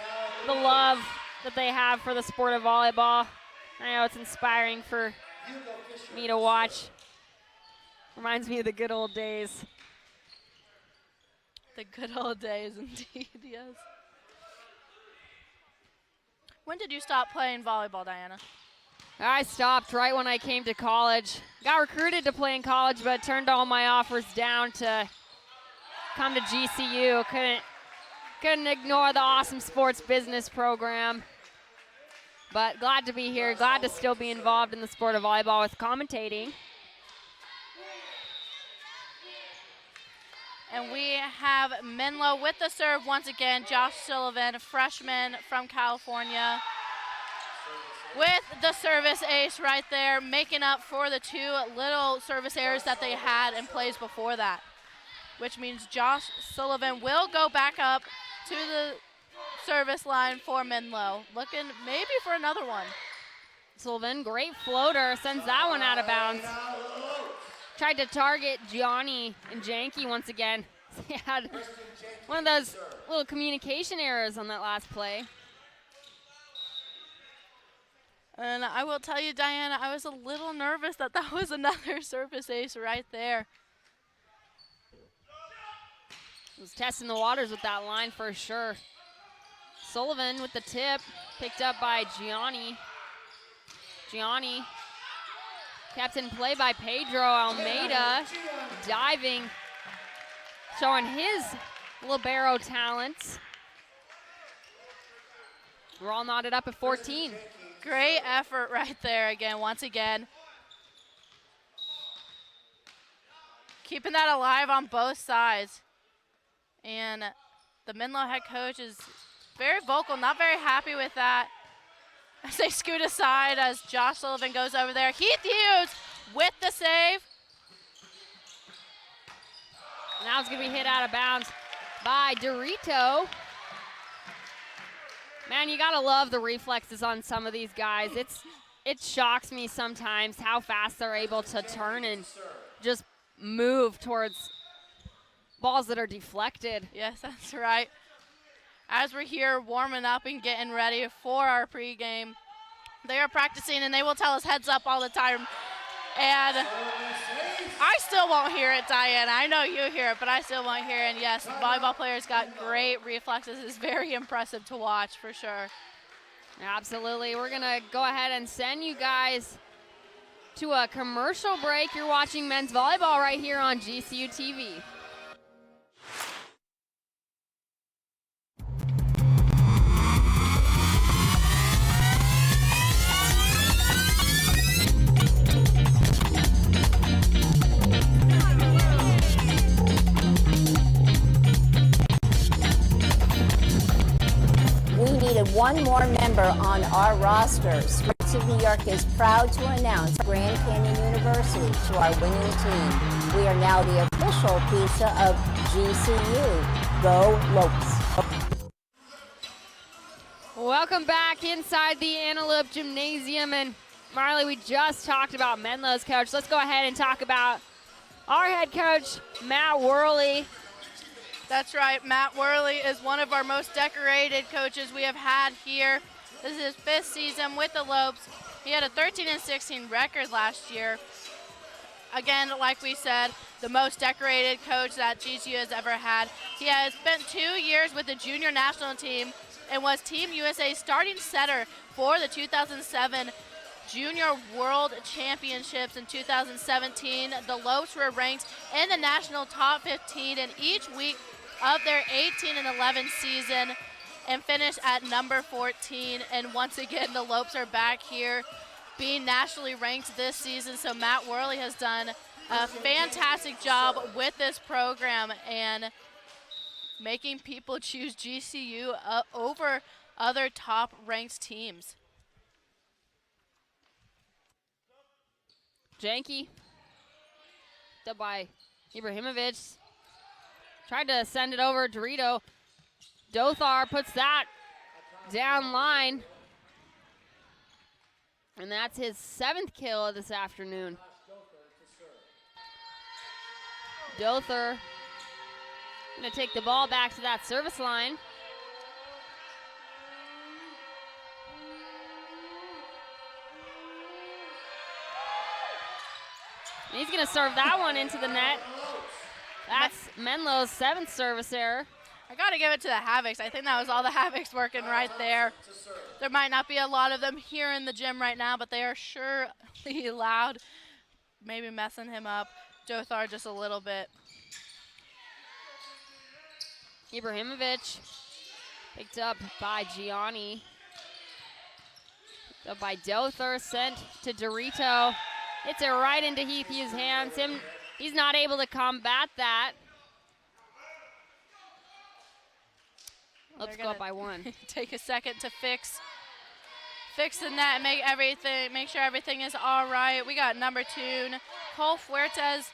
[SPEAKER 1] the love that they have for the sport of volleyball. I know it's inspiring for me to watch. Reminds me of the good old days.
[SPEAKER 2] The good old days, indeed, yes. When did you stop playing volleyball, Diana?
[SPEAKER 1] I stopped right when I came to college. Got recruited to play in college, but turned all my offers down to come to GCU. Couldn't ignore the awesome sports business program. But glad to be here, glad to still be involved in the sport of volleyball with commentating.
[SPEAKER 2] And we have Menlo with the serve once again. Josh Sullivan, a freshman from California, with the service ace right there, making up for the two little service errors that they had in plays before that, which means Josh Sullivan will go back up to the service line for Menlo, looking maybe for another one.
[SPEAKER 1] Sullivan, great floater, sends that one out of bounds. Tried to target Gianni and Janky once again. He had one of those little communication errors on that last play.
[SPEAKER 2] And I will tell you, Diana, I was a little nervous that that was another service ace right there.
[SPEAKER 1] Was testing the waters with that line for sure. Sullivan with the tip, picked up by Gianni. Gianni kept in play by Pedro Almeida, diving, showing his libero talents. We're all knotted up at 14.
[SPEAKER 2] Great effort right there again, once again. Keeping that alive on both sides. And the Menlo head coach is very vocal, not very happy with that. As they scoot aside as Josh Sullivan goes over there. Heath Hughes with the save.
[SPEAKER 1] Now it's going to be hit out of bounds by Dorito. Man, you got to love the reflexes on some of these guys. It shocks me sometimes how fast they're able to turn and just move towards balls that are deflected.
[SPEAKER 2] Yes, that's right. As we're here warming up and getting ready for our pregame, they are practicing and they will tell us heads up all the time. And I still won't hear it, Diana. I know you hear it, but I still won't hear it. And yes, volleyball players got great reflexes. It's very impressive to watch for sure.
[SPEAKER 1] Absolutely. We're going to go ahead and send you guys to a commercial break. You're watching men's volleyball right here on GCU TV.
[SPEAKER 7] We needed one more member on our roster. Sports of New York is proud to announce Grand Canyon University to our winning team. We are now the official pizza of GCU. Go Lopes.
[SPEAKER 1] Welcome back inside the Antelope Gymnasium. And Marley, we just talked about Menlo's coach. Let's go ahead and talk about our head coach, Matt Worley.
[SPEAKER 2] That's right. Matt Worley is one of our most decorated coaches we have had here. This is his 5th season with the Lopes. He had a 13-16 record last year. Again, like we said, the most decorated coach that GCU has ever had. He has spent 2 years with the junior national team and was Team USA's starting setter for the 2007 Junior World Championships in 2017. The Lopes were ranked in the national top 15, and each week of their 18-11 season and finish at number 14. And once again, the Lopes are back here being nationally ranked this season. So Matt Worley has done a fantastic job with this program and making people choose GCU over other top-ranked teams.
[SPEAKER 1] Janky, up by Ibrahimovic. Tried to send it over Dorito. Dothar puts that down line. And that's his 7th kill of this afternoon. Dothar gonna take the ball back to that service line. And he's gonna serve that one into the net. That's Menlo's 7th service error.
[SPEAKER 2] I gotta give it to the Havocs. I think that was all the Havocs working right there. There might not be a lot of them here in the gym right now, but they are surely loud. Maybe messing him up. Dothar just a little bit.
[SPEAKER 1] Ibrahimovic picked up by Gianni. Picked up by Dothar, sent to Dorito. Hits it right into Heath Hughes' hands. He's not able to combat that. Let's go up by 1.
[SPEAKER 2] Take a second to fix the net, make sure everything is all right. We got number 2, Cole Fuertes,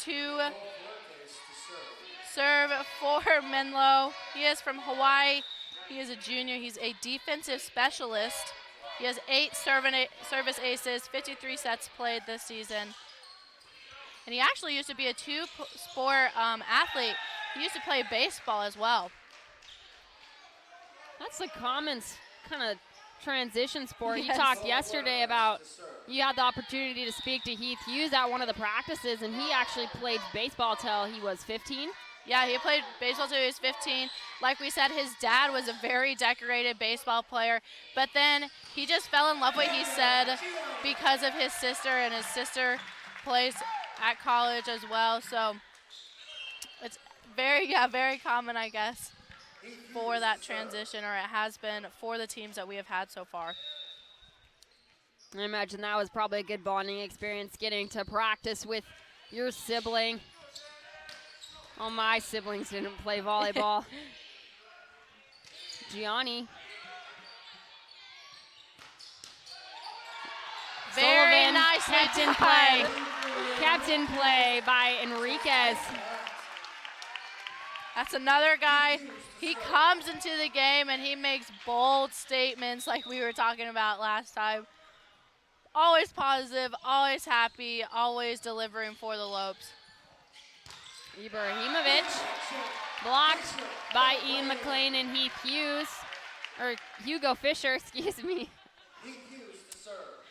[SPEAKER 2] to serve for Menlo. He is from Hawaii. He is a junior. He's a defensive specialist. He has 8 service aces, 53 sets played this season. And he actually used to be a 2-sport athlete. He used to play baseball as well.
[SPEAKER 1] That's a common kind of transition sport.
[SPEAKER 2] Yes.
[SPEAKER 1] You talked yesterday about you had the opportunity to speak to Heath Hughes at one of the practices, and he actually played baseball till he was 15.
[SPEAKER 2] Yeah, he played baseball till he was 15. Like we said, his dad was a very decorated baseball player, but then he just fell in love with what he said because of his sister, and his sister plays at college as well. So it's very common, I guess, for that transition, or it has been for the teams that we have had so far.
[SPEAKER 1] I imagine that was probably a good bonding experience, getting to practice with your sibling. All my siblings didn't play volleyball. Gianni.
[SPEAKER 2] Very
[SPEAKER 1] Sullivan
[SPEAKER 2] nice.
[SPEAKER 1] kept in play. Kept in play by Enriquez.
[SPEAKER 2] That's another guy. He comes into the game and he makes bold statements like we were talking about last time. Always positive, always happy, always delivering for the Lopes.
[SPEAKER 1] Ibrahimovic blocked by Ian McLean and Heath Hughes, or Hugo Fisher, excuse me.
[SPEAKER 3] Heath Hughes to serve.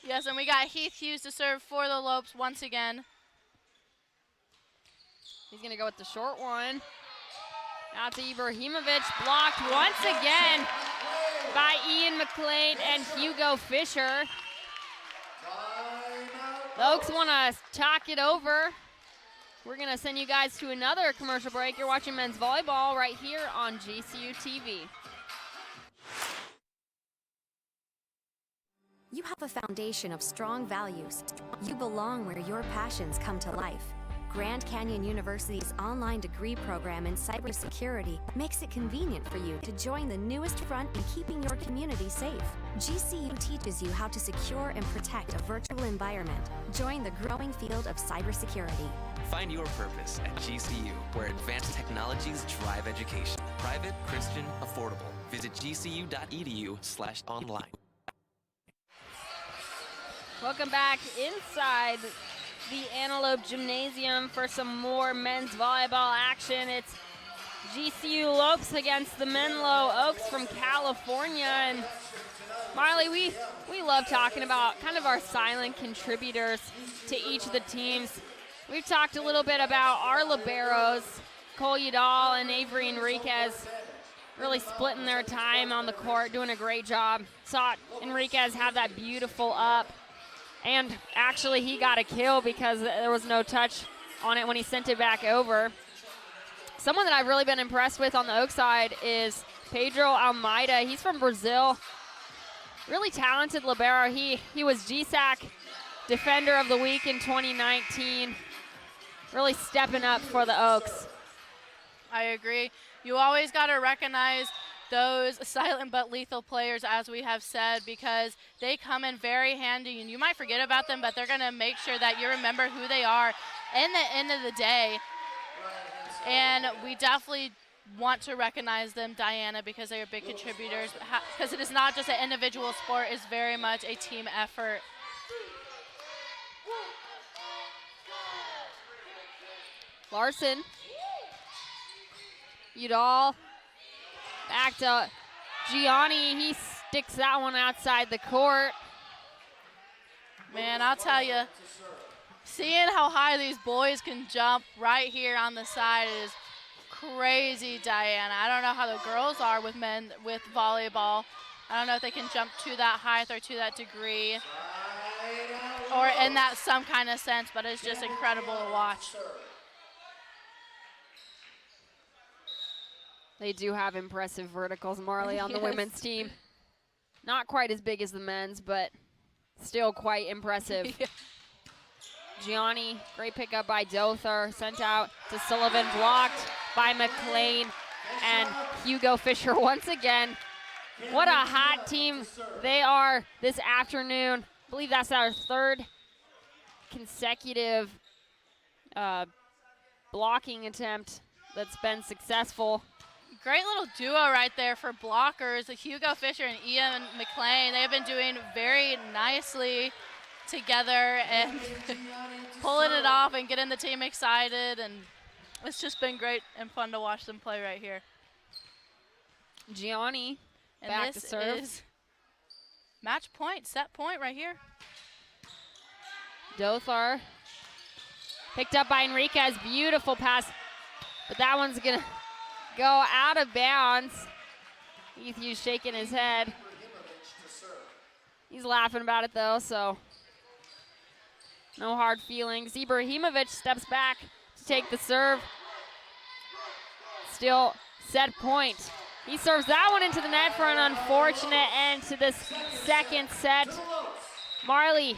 [SPEAKER 2] Yes, and we got Heath Hughes to serve for the Lopes once again.
[SPEAKER 1] He's gonna go with the short one. Out to Ibrahimovic, blocked once again by Ian McLean and Hugo Fisher. The Oaks wanna talk it over. We're going to send you guys to another commercial break. You're watching men's volleyball right here on GCU TV.
[SPEAKER 8] You have a foundation of strong values. You belong where your passions come to life. Grand Canyon University's online degree program in cybersecurity makes it convenient for you to join the newest front in keeping your community safe. GCU teaches you how to secure and protect a virtual environment. Join the growing field of cybersecurity.
[SPEAKER 4] Find your purpose at GCU, where advanced technologies drive education. Private, Christian, affordable. Visit gcu.edu/online.
[SPEAKER 1] Welcome back inside the Antelope Gymnasium for some more men's volleyball action. It's GCU Lopes against the Menlo Oaks from California. And Marley, we love talking about kind of our silent contributors to each of the teams. We've talked a little bit about our liberos, Cole Udall and Avery Enriquez, really splitting their time on the court, doing a great job. Saw Enriquez have that beautiful up. And actually, he got a kill because there was no touch on it when he sent it back over. Someone that I've really been impressed with on the Oak side is Pedro Almeida. He's from Brazil. Really talented libero. He was GSAC Defender of the Week in 2019. Really stepping up for the Oaks.
[SPEAKER 2] I agree. You always got to recognize those silent but lethal players, as we have said, because they come in very handy, and you might forget about them, but they're going to make sure that you remember who they are in the end of the day. And we definitely want to recognize them, Diana, because they are big contributors, because it is not just an individual sport, it's very much a team effort.
[SPEAKER 1] Larson. Udall. Back to Gianni. He sticks that one outside the court.
[SPEAKER 2] Man, I'll tell you, seeing how high these boys can jump right here on the side is crazy, Diana. I don't know how the girls are with men with volleyball. I don't know if they can jump to that height or to that degree or in that some kind of sense, but it's just incredible to watch.
[SPEAKER 1] They do have impressive verticals, Marley, on the women's team. Not quite as big as the men's, but still quite impressive.
[SPEAKER 2] Yeah.
[SPEAKER 1] Gianni, great pickup by Dother, sent out to Sullivan, blocked by McLean and Hugo Fisher once again. What a hot team they are this afternoon. I believe that's our third consecutive blocking attempt that's been successful.
[SPEAKER 2] Great little duo right there for blockers, Hugo Fisher and Ian McLean. They have been doing very nicely together and pulling it off and getting the team excited, and it's just been great and fun to watch them play right here.
[SPEAKER 1] Gianni
[SPEAKER 2] and
[SPEAKER 1] back
[SPEAKER 2] this
[SPEAKER 1] to serve.
[SPEAKER 2] Is match point, set point right here.
[SPEAKER 1] Dother picked up by Enriquez, beautiful pass, but that one's gonna go out of bounds. Ethu's shaking his head. He's laughing about it though, so no hard feelings. Ibrahimovic steps back to take the serve. Still set point. He serves that one into the net for an unfortunate end to this second set. Marley,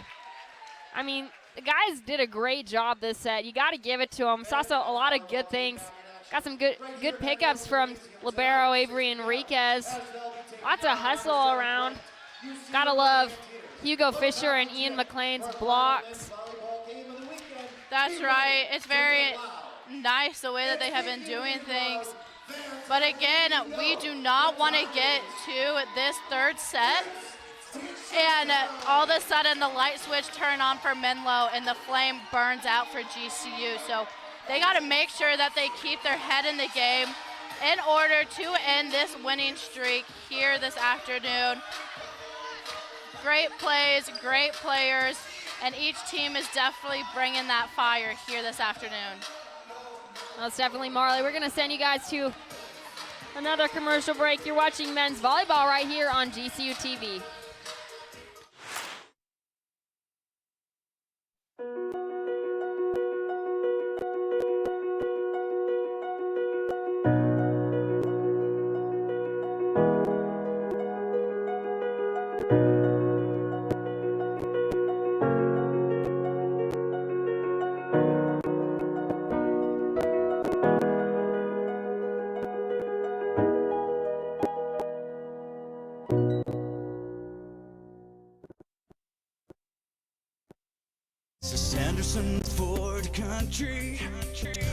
[SPEAKER 1] I mean, the guys did a great job this set. You got to give it to them. Saw a lot of good things. Got some good pickups from libero Avery Enriquez. Lots of hustle around. Gotta love Hugo Fisher and Ian McLean's blocks.
[SPEAKER 2] That's right. It's very nice the way that they have been doing things. But again, we do not want to get to this third set and all of a sudden the light switch turn on for Menlo and the flame burns out for GCU. So they got to make sure that they keep their head in the game in order to end this winning streak here this afternoon. Great plays, great players, and each team is definitely bringing that fire here this afternoon.
[SPEAKER 1] Most definitely, Marley. We're going to send you guys to another commercial break. You're watching men's volleyball right here on GCU TV.
[SPEAKER 9] Sanderson Ford Country,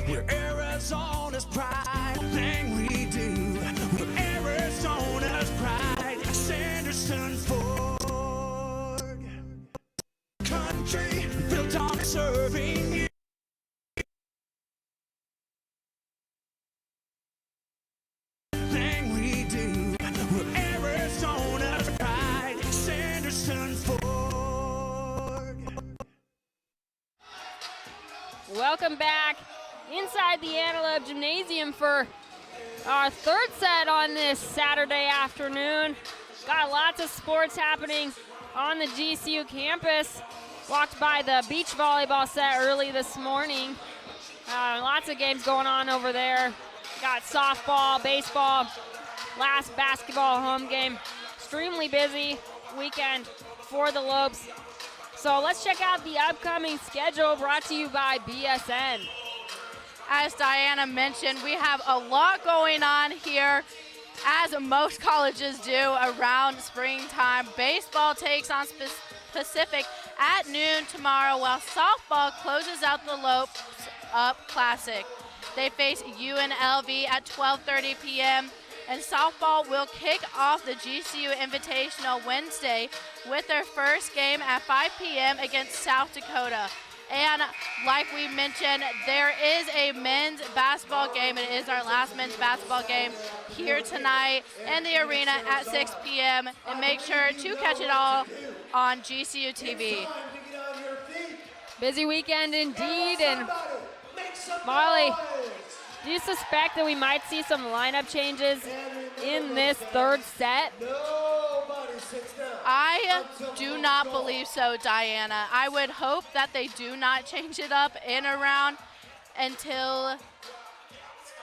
[SPEAKER 9] we're Arizona's pride. Thing we do, we're Arizona's pride. Sanderson Ford Country, built on serving you. Thing we do, we're Arizona's pride. Sanderson Ford.
[SPEAKER 1] Welcome back inside the Antelope Gymnasium for our third set on this Saturday afternoon. Got lots of sports happening on the GCU campus. Walked by the beach volleyball set early this morning. Lots of games going on over there. Got softball, baseball, last basketball home game. Extremely busy weekend for the Lopes. So let's check out the upcoming schedule brought to you by BSN.
[SPEAKER 2] As Diana mentioned, we have a lot going on here, as most colleges do around springtime. Baseball takes on Pacific at noon tomorrow, while softball closes out the Lopes Up Classic. They face UNLV at 12:30 p.m., and softball will kick off the GCU Invitational Wednesday with their first game at 5 p.m. against South Dakota. And like we mentioned, there is a men's basketball game. It is our last men's basketball game here tonight in the arena at 6 p.m. And make sure to catch it all on GCU TV.
[SPEAKER 1] Busy weekend indeed. And Molly, do you suspect that we might see some lineup changes in this third set?
[SPEAKER 2] I do not believe so, Diana. I would hope that they do not change it up in a round until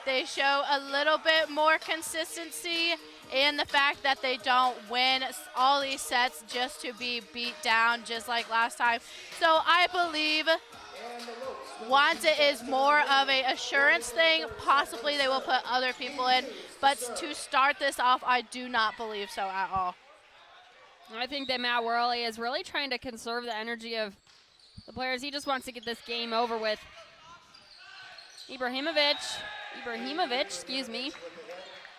[SPEAKER 2] they show a little bit more consistency in the fact that they don't win all these sets just to be beat down just like last time. So I believe once it is more of a assurance thing, possibly they will put other people in. But to start this off, I do not believe so at all.
[SPEAKER 1] I think that Matt Worley is really trying to conserve the energy of the players. He just wants to get this game over with. Ibrahimovic,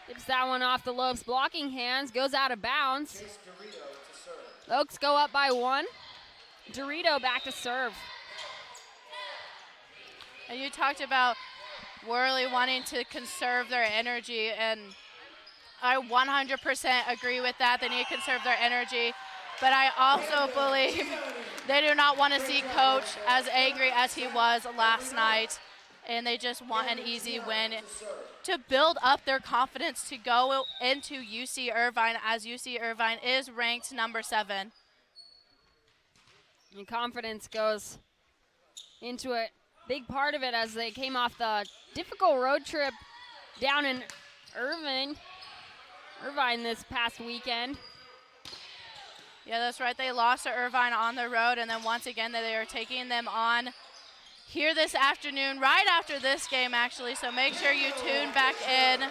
[SPEAKER 1] tips that one off the Lopes blocking hands, goes out of bounds. Oaks go up by 1. Dorito back to serve.
[SPEAKER 2] And you talked about Worley wanting to conserve their energy, and I 100% agree with that. They need to conserve their energy. But I also believe they do not want to see Coach as angry as he was last night, and they just want an easy win to build up their confidence to go into UC Irvine, as UC Irvine is ranked number 7.
[SPEAKER 1] And confidence goes into it. Big part of it as they came off the difficult road trip down in Irvine this past weekend.
[SPEAKER 2] Yeah, that's right. They lost to Irvine on the road, and then once again they are taking them on here this afternoon, right after this game actually. So make sure you tune back in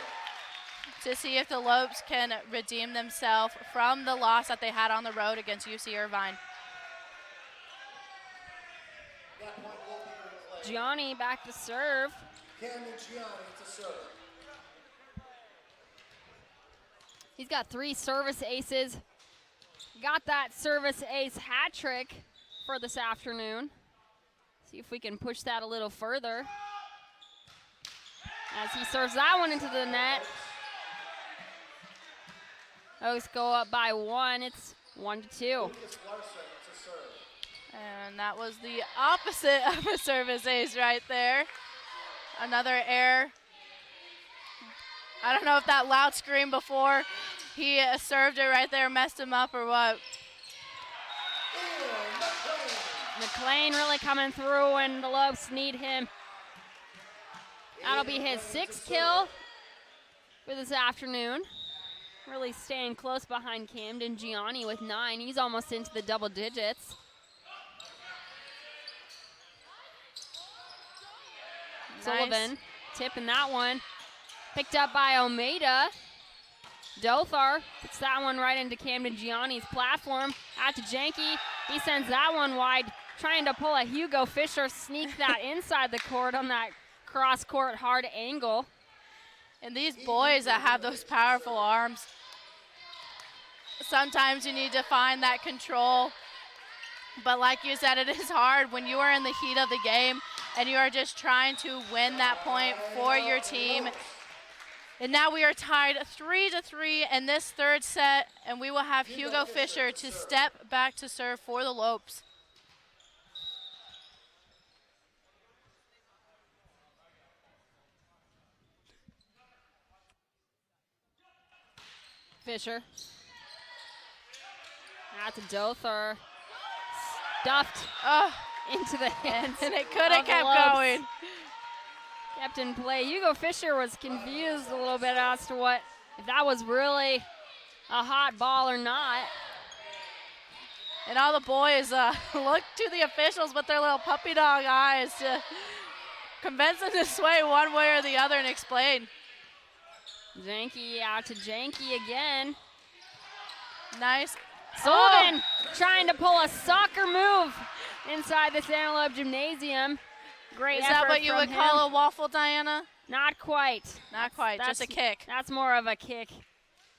[SPEAKER 2] to see if the Lopes can redeem themselves from the loss that they had on the road against UC Irvine.
[SPEAKER 1] Gianni back to serve.
[SPEAKER 3] Camden Gianni to serve.
[SPEAKER 1] He's got 3 service aces. Got that service ace hat trick for this afternoon. See if we can push that a little further. As he serves that one into the net. Oaks go up by 1. It's 1-2.
[SPEAKER 2] And that was the opposite of a service ace right there. Another error. I don't know if that loud scream before he served it right there messed him up or what.
[SPEAKER 1] McLean really coming through, and the Lopes need him. That'll be his 6th kill for this afternoon. Really staying close behind Camden Gianni with 9. He's almost into the double digits.
[SPEAKER 2] Nice.
[SPEAKER 1] Sullivan tipping that one. Picked up by Almeida. Dothar puts that one right into Camden Gianni's platform. Out to Janke. He sends that one wide, trying to pull a Hugo Fisher, sneak that inside the court on that cross-court hard angle.
[SPEAKER 2] And these boys that have those powerful arms, sometimes you need to find that control. But like you said, it is hard when you are in the heat of the game and you are just trying to win that point for your team. And now we are tied 3-3 in this third set, and we will have Hugo Fisher to step back to serve for the Lopes.
[SPEAKER 1] Fisher. That's a Dothar. Stuffed into the hands.
[SPEAKER 2] And it could have
[SPEAKER 1] of the
[SPEAKER 2] kept
[SPEAKER 1] Lopes.
[SPEAKER 2] going.
[SPEAKER 1] kept in play. Hugo Fisher was confused a little bit as to if that was really a hot ball or not.
[SPEAKER 2] And all the boys look to the officials with their little puppy dog eyes to convince them to sway one way or the other and explain.
[SPEAKER 1] Janke out to Janke again.
[SPEAKER 2] Nice.
[SPEAKER 1] Sullivan trying to pull a soccer move inside this Antelope Gymnasium. Great effort.
[SPEAKER 2] Is that what you would call a waffle, Diana?
[SPEAKER 1] Not quite.
[SPEAKER 2] Not quite, just a kick.
[SPEAKER 1] That's more of a kick.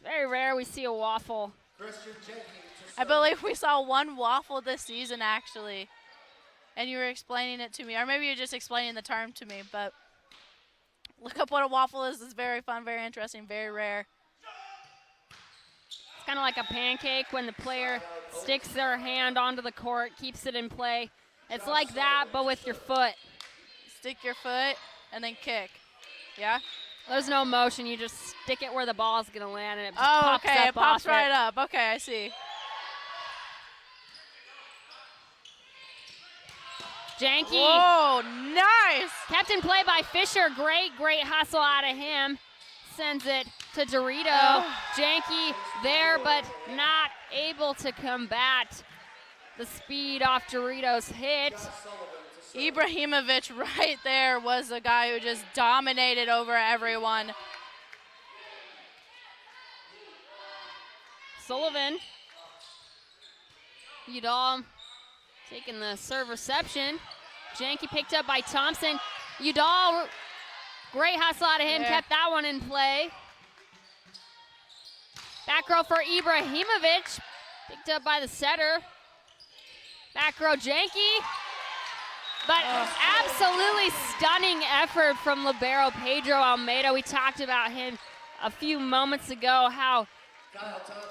[SPEAKER 1] Very rare we see a waffle.
[SPEAKER 2] I believe we saw one waffle this season, actually. And you were explaining it to me. Or maybe you're just explaining the term to me. But look up what a waffle is. It's very fun, very interesting, very rare.
[SPEAKER 1] It's kind of like a pancake when the player sticks their hand onto the court, keeps it in play. It's like that, but with your foot.
[SPEAKER 2] Stick your foot and then kick. Yeah?
[SPEAKER 1] There's no motion. You just stick it where the ball's going to land, and it just
[SPEAKER 2] oh,
[SPEAKER 1] pops
[SPEAKER 2] okay.
[SPEAKER 1] up
[SPEAKER 2] It pops
[SPEAKER 1] off
[SPEAKER 2] right
[SPEAKER 1] it.
[SPEAKER 2] up. Okay, I see.
[SPEAKER 1] Janke.
[SPEAKER 2] Whoa, nice.
[SPEAKER 1] Kept in play by Fisher. Great hustle out of him. Sends it to Dorito.
[SPEAKER 2] Oh.
[SPEAKER 1] Janke there, but not able to combat the speed off Dorito's hit.
[SPEAKER 2] Ibrahimovic right there was the guy who just dominated over everyone.
[SPEAKER 1] Sullivan. Udall taking the serve reception. Janke picked up by Thompson. Udall, great hustle out of him, kept that one in play. Back row for Ibrahimovic, picked up by the setter. Back row Janke, but absolutely stunning effort from libero Pedro Almeida. We talked about him a few moments ago, how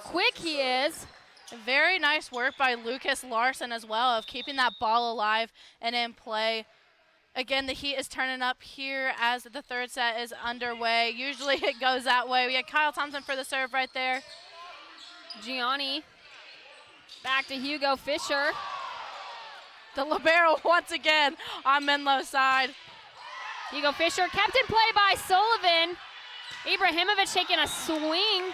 [SPEAKER 1] quick he is.
[SPEAKER 2] Very nice work by Lucas Larson as well of keeping that ball alive and in play. Again, the heat is turning up here as the third set is underway. Usually it goes that way. We had Kyle Thompson for the serve right there.
[SPEAKER 1] Gianni back to Hugo Fisher.
[SPEAKER 2] The libero once again on Menlo's side.
[SPEAKER 1] Hugo Fisher kept in play by Sullivan. Ibrahimovic taking a swing.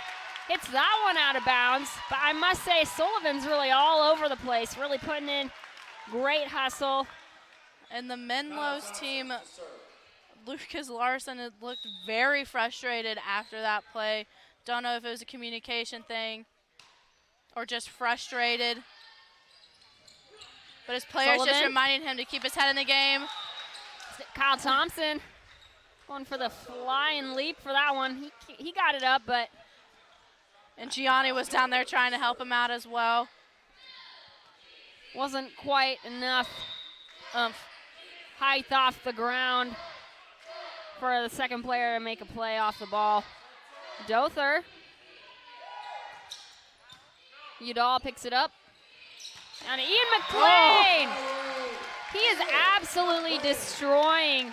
[SPEAKER 1] Hits that one out of bounds. But I must say, Sullivan's really all over the place, really putting in great hustle.
[SPEAKER 2] And the Menlo's team, Lucas Larson had looked very frustrated after that play. Don't know if it was a communication thing or just frustrated. But his players just reminding him to keep his head in the game.
[SPEAKER 1] Kyle Thompson going for the flying leap for that one. He got it up, but...
[SPEAKER 2] And Gianni was down there trying to help him out as well.
[SPEAKER 1] Wasn't quite enough height off the ground for the second player to make a play off the ball. Dother. Udall picks it up. Down to Ian McLean. Oh. He is absolutely destroying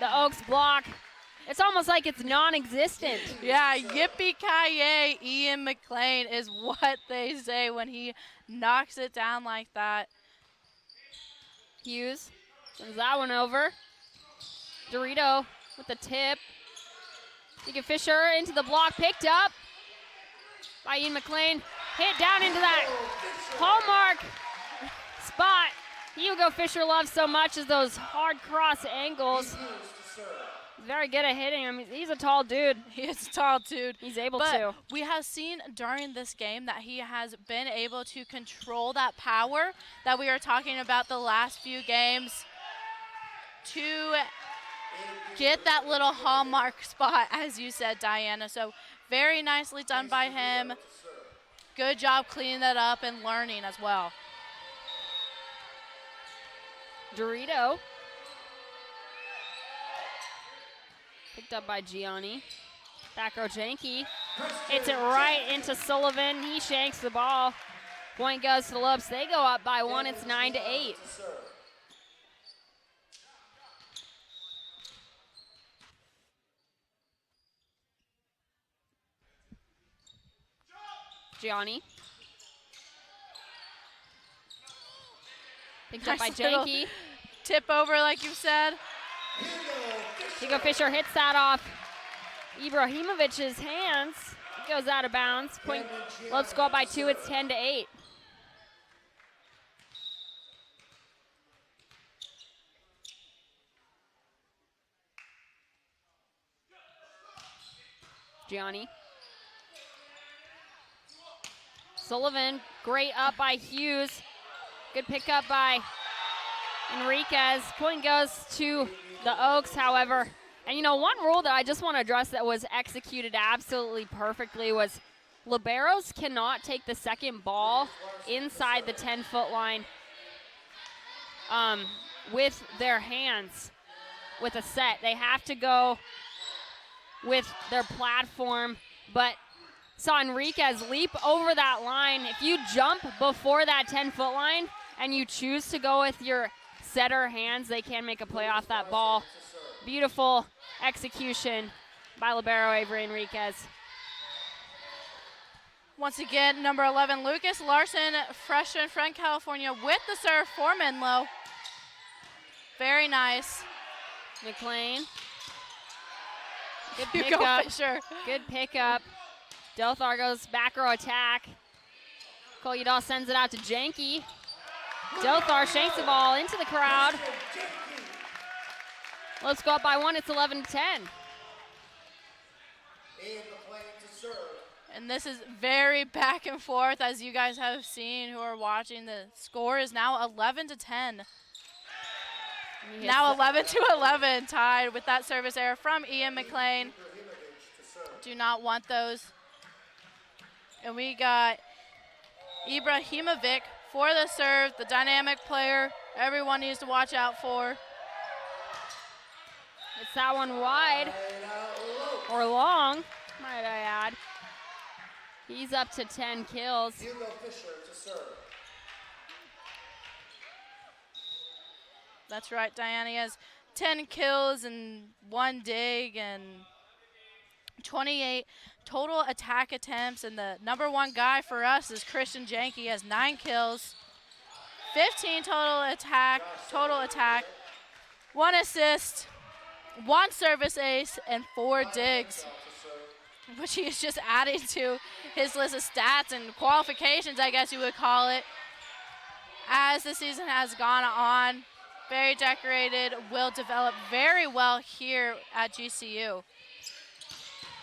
[SPEAKER 1] the Oaks block. It's almost like it's non-existent.
[SPEAKER 2] Yeah, yippee-ki-yay, Ian McLean is what they say when he knocks it down like that.
[SPEAKER 1] Hughes sends that one over. Dorito with the tip. Hugo Fisher into the block, picked up by Ian McLean. Hit down into that hallmark spot Hugo Fisher loves so much is those hard cross angles. Very good at hitting him. He's a tall dude.
[SPEAKER 2] He is a tall dude.
[SPEAKER 1] He's able
[SPEAKER 2] but
[SPEAKER 1] to.
[SPEAKER 2] We have seen during this game that he has been able to control that power that we were talking about the last few games to get that little hallmark spot, as you said, Diana. So very nicely done by him. Good job cleaning that up and learning as well.
[SPEAKER 1] Dorito. Picked up by Gianni. Back row Janke. Hits it right into Sullivan. He shanks the ball. Point goes to the Lopes. They go up by one. It's 9-8. Gianni. Picked up by Janke.
[SPEAKER 2] Tip over, like you said.
[SPEAKER 1] Hugo Fisher hits that off Ibrahimovic's hands. It goes out of bounds. Point, let's go up by 2. It's 10-8. Gianni. Sullivan, great up by Hughes. Good pickup by Enriquez. Point goes to the Oaks, however. And you know, one rule that I just want to address that was executed absolutely perfectly was liberos cannot take the second ball inside the 10-foot line with their hands with a set. They have to go with their platform, but saw Enriquez leap over that line. If you jump before that 10-foot line and you choose to go with your setter hands, they can make a play off that ball. Beautiful execution by libero Avery Enriquez.
[SPEAKER 2] Once again, number 11, Lucas Larson, freshman from California, with the serve for Menlo. Very nice.
[SPEAKER 1] McLean. Good
[SPEAKER 2] Hugo
[SPEAKER 1] pickup.
[SPEAKER 2] Fisher.
[SPEAKER 1] Good pickup. Dothar goes back row attack. Cole Udall sends it out to Janke. Dothar shanks the ball into the crowd. Let's go up by 1. It's 11-10.
[SPEAKER 2] And this is very back and forth, as you guys have seen who are watching. The score is now 11-10. Now 11-11, tied with that service error from Ian McLean. Do not want those. And we got Ibrahimovic for the serve, the dynamic player everyone needs to watch out for.
[SPEAKER 1] It's that one wide, or long, might I add. He's up to 10 kills.
[SPEAKER 3] Hugo Fisher to serve.
[SPEAKER 2] That's right, Diana. He has 10 kills and 1 dig and 28 total attack attempts. And the number 1 guy for us is Christian Janke. He has 9 kills, 15 total attack, 1 assist, 1 service ace, and 4 digs, which he is just adding to his list of stats and qualifications, I guess you would call it, as the season has gone on. Very decorated, will develop very well here at GCU.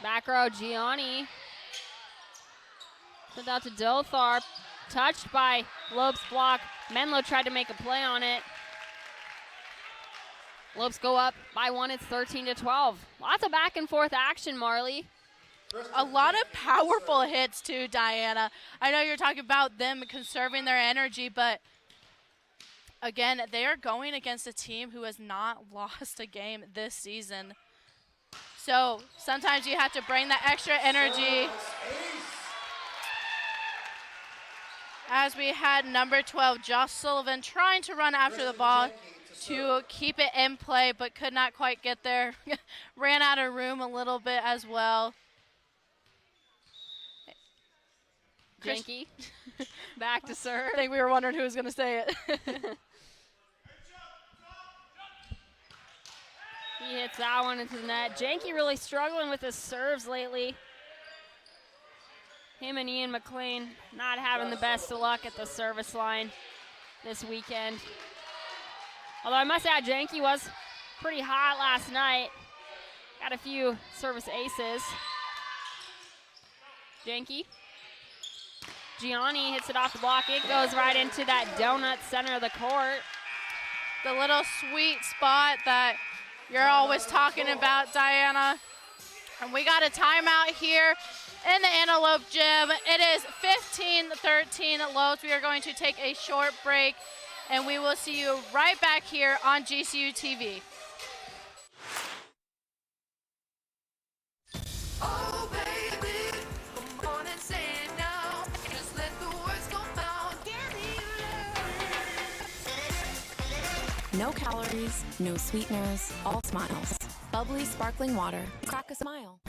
[SPEAKER 1] Back row, Gianni. Sent out to Dothar. Touched by Lope's block. Menlo tried to make a play on it. Lopes go up by 1. It's 13-12. Lots of back and forth action, Marley.
[SPEAKER 2] A lot of powerful hits too, Diana. I know you're talking about them conserving their energy, but again, they are going against a team who has not lost a game this season. So sometimes you have to bring that extra energy. As we had number 12, Josh Sullivan, trying to run after the ball to keep it in play, but could not quite get there. Ran out of room a little bit as well.
[SPEAKER 1] Janke, back to serve.
[SPEAKER 2] I think we were wondering who was going to say it.
[SPEAKER 1] He hits that one into the net. Janke really struggling with his serves lately. Him and Ian McLean not having the best of luck at the service line this weekend. Although I must add, Janke was pretty hot last night. Got a few service aces. Janke. Gianni hits it off the block. It goes right into that donut center of the court.
[SPEAKER 2] The little sweet spot that you're always talking about, Diana. And we got a timeout here in the Antelope gym. It is 15-13 Lopes. We are going to take a short break, and we will see you right back here on GCU TV.
[SPEAKER 9] Oh, baby, come on and say it now. Just let the words come out.
[SPEAKER 8] No calories, no sweeteners, all smiles. Bubbly sparkling water. Crack a smile.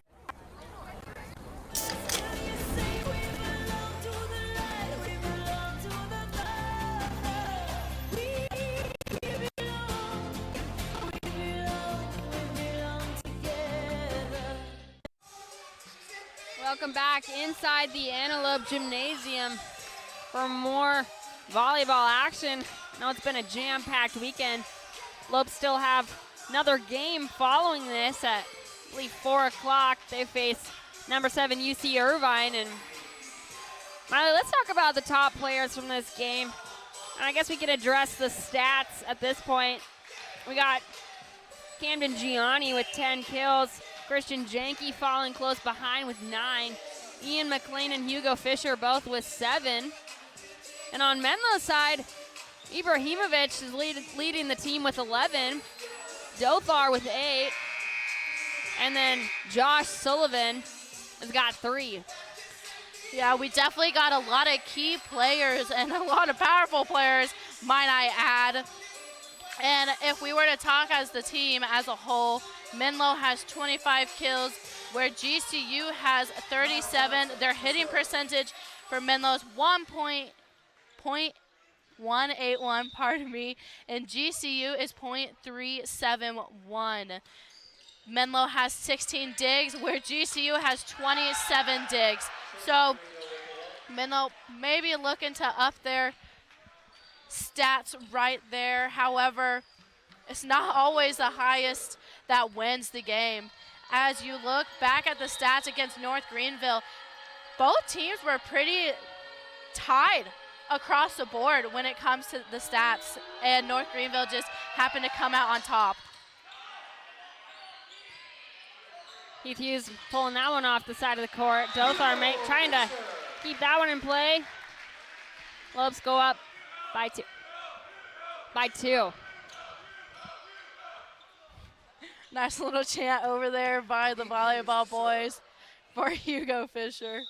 [SPEAKER 1] Welcome back inside the Antelope Gymnasium for more volleyball action. I know it's been a jam-packed weekend. Lopes still have another game following this at, I believe, 4 o'clock. They face number 7 UC Irvine. And Miley, let's talk about the top players from this game. And I guess we can address the stats at this point. We got Camden Gianni with 10 kills. Christian Janke following close behind with 9. Ian McLean and Hugo Fisher both with 7. And on Menlo's side, Ibrahimovic is leading the team with 11. Dothar with 8. And then Josh Sullivan has got 3.
[SPEAKER 2] Yeah, we definitely got a lot of key players and a lot of powerful players, might I add. And if we were to talk as the team as a whole, Menlo has 25 kills, where GCU has 37. Their hitting percentage for Menlo is 1.181, pardon me, and GCU is .371. Menlo has 16 digs, where GCU has 27 digs. So Menlo maybe looking to up their stats right there. However, it's not always the highest that wins the game. As you look back at the stats against North Greenville, both teams were pretty tied across the board when it comes to the stats, and North Greenville just happened to come out on top.
[SPEAKER 1] Heath Hughes pulling that one off the side of the court. Dothar trying to keep that one in play. Lopes go up by 2. By 2.
[SPEAKER 2] Nice little chant over there by the volleyball boys for Hugo Fisher.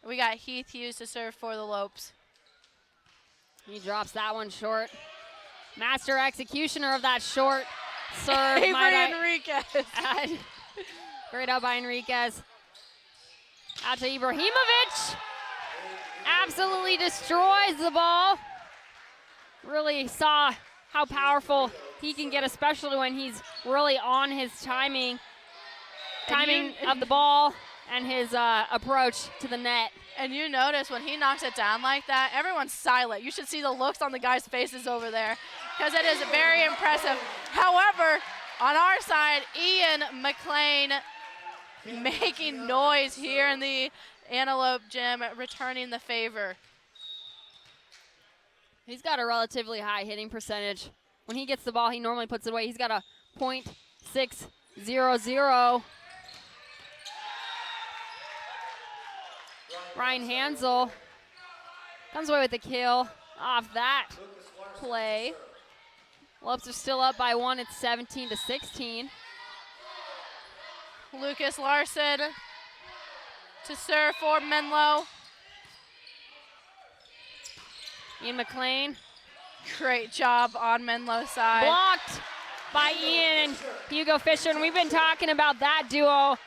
[SPEAKER 2] We got Heath Hughes to serve for the Lopes.
[SPEAKER 1] He drops that one short. Master executioner of that short serve.
[SPEAKER 2] Avery Enriquez.
[SPEAKER 1] Great out by Enriquez. Out to Ibrahimovic. Absolutely destroys the ball. Really saw how powerful he can get, especially when he's really on his timing of the ball and his approach to the net.
[SPEAKER 2] And you notice when he knocks it down like that, everyone's silent. You should see the looks on the guys' faces over there, because it is very impressive. However, on our side, Ian McLean making noise here in the Antelope Gym, returning the favor.
[SPEAKER 1] He's got a relatively high hitting percentage. When he gets the ball, he normally puts it away. He's got a .600. Ryan Hansel comes away with the kill off that play. Lopes are still up by 1. It's 17-16.
[SPEAKER 2] Lucas Larson to serve for Menlo.
[SPEAKER 1] Ian McLean.
[SPEAKER 2] Great job on Menlo's side.
[SPEAKER 1] Blocked by Ian and Hugo Fisher, and we've been talking about that duo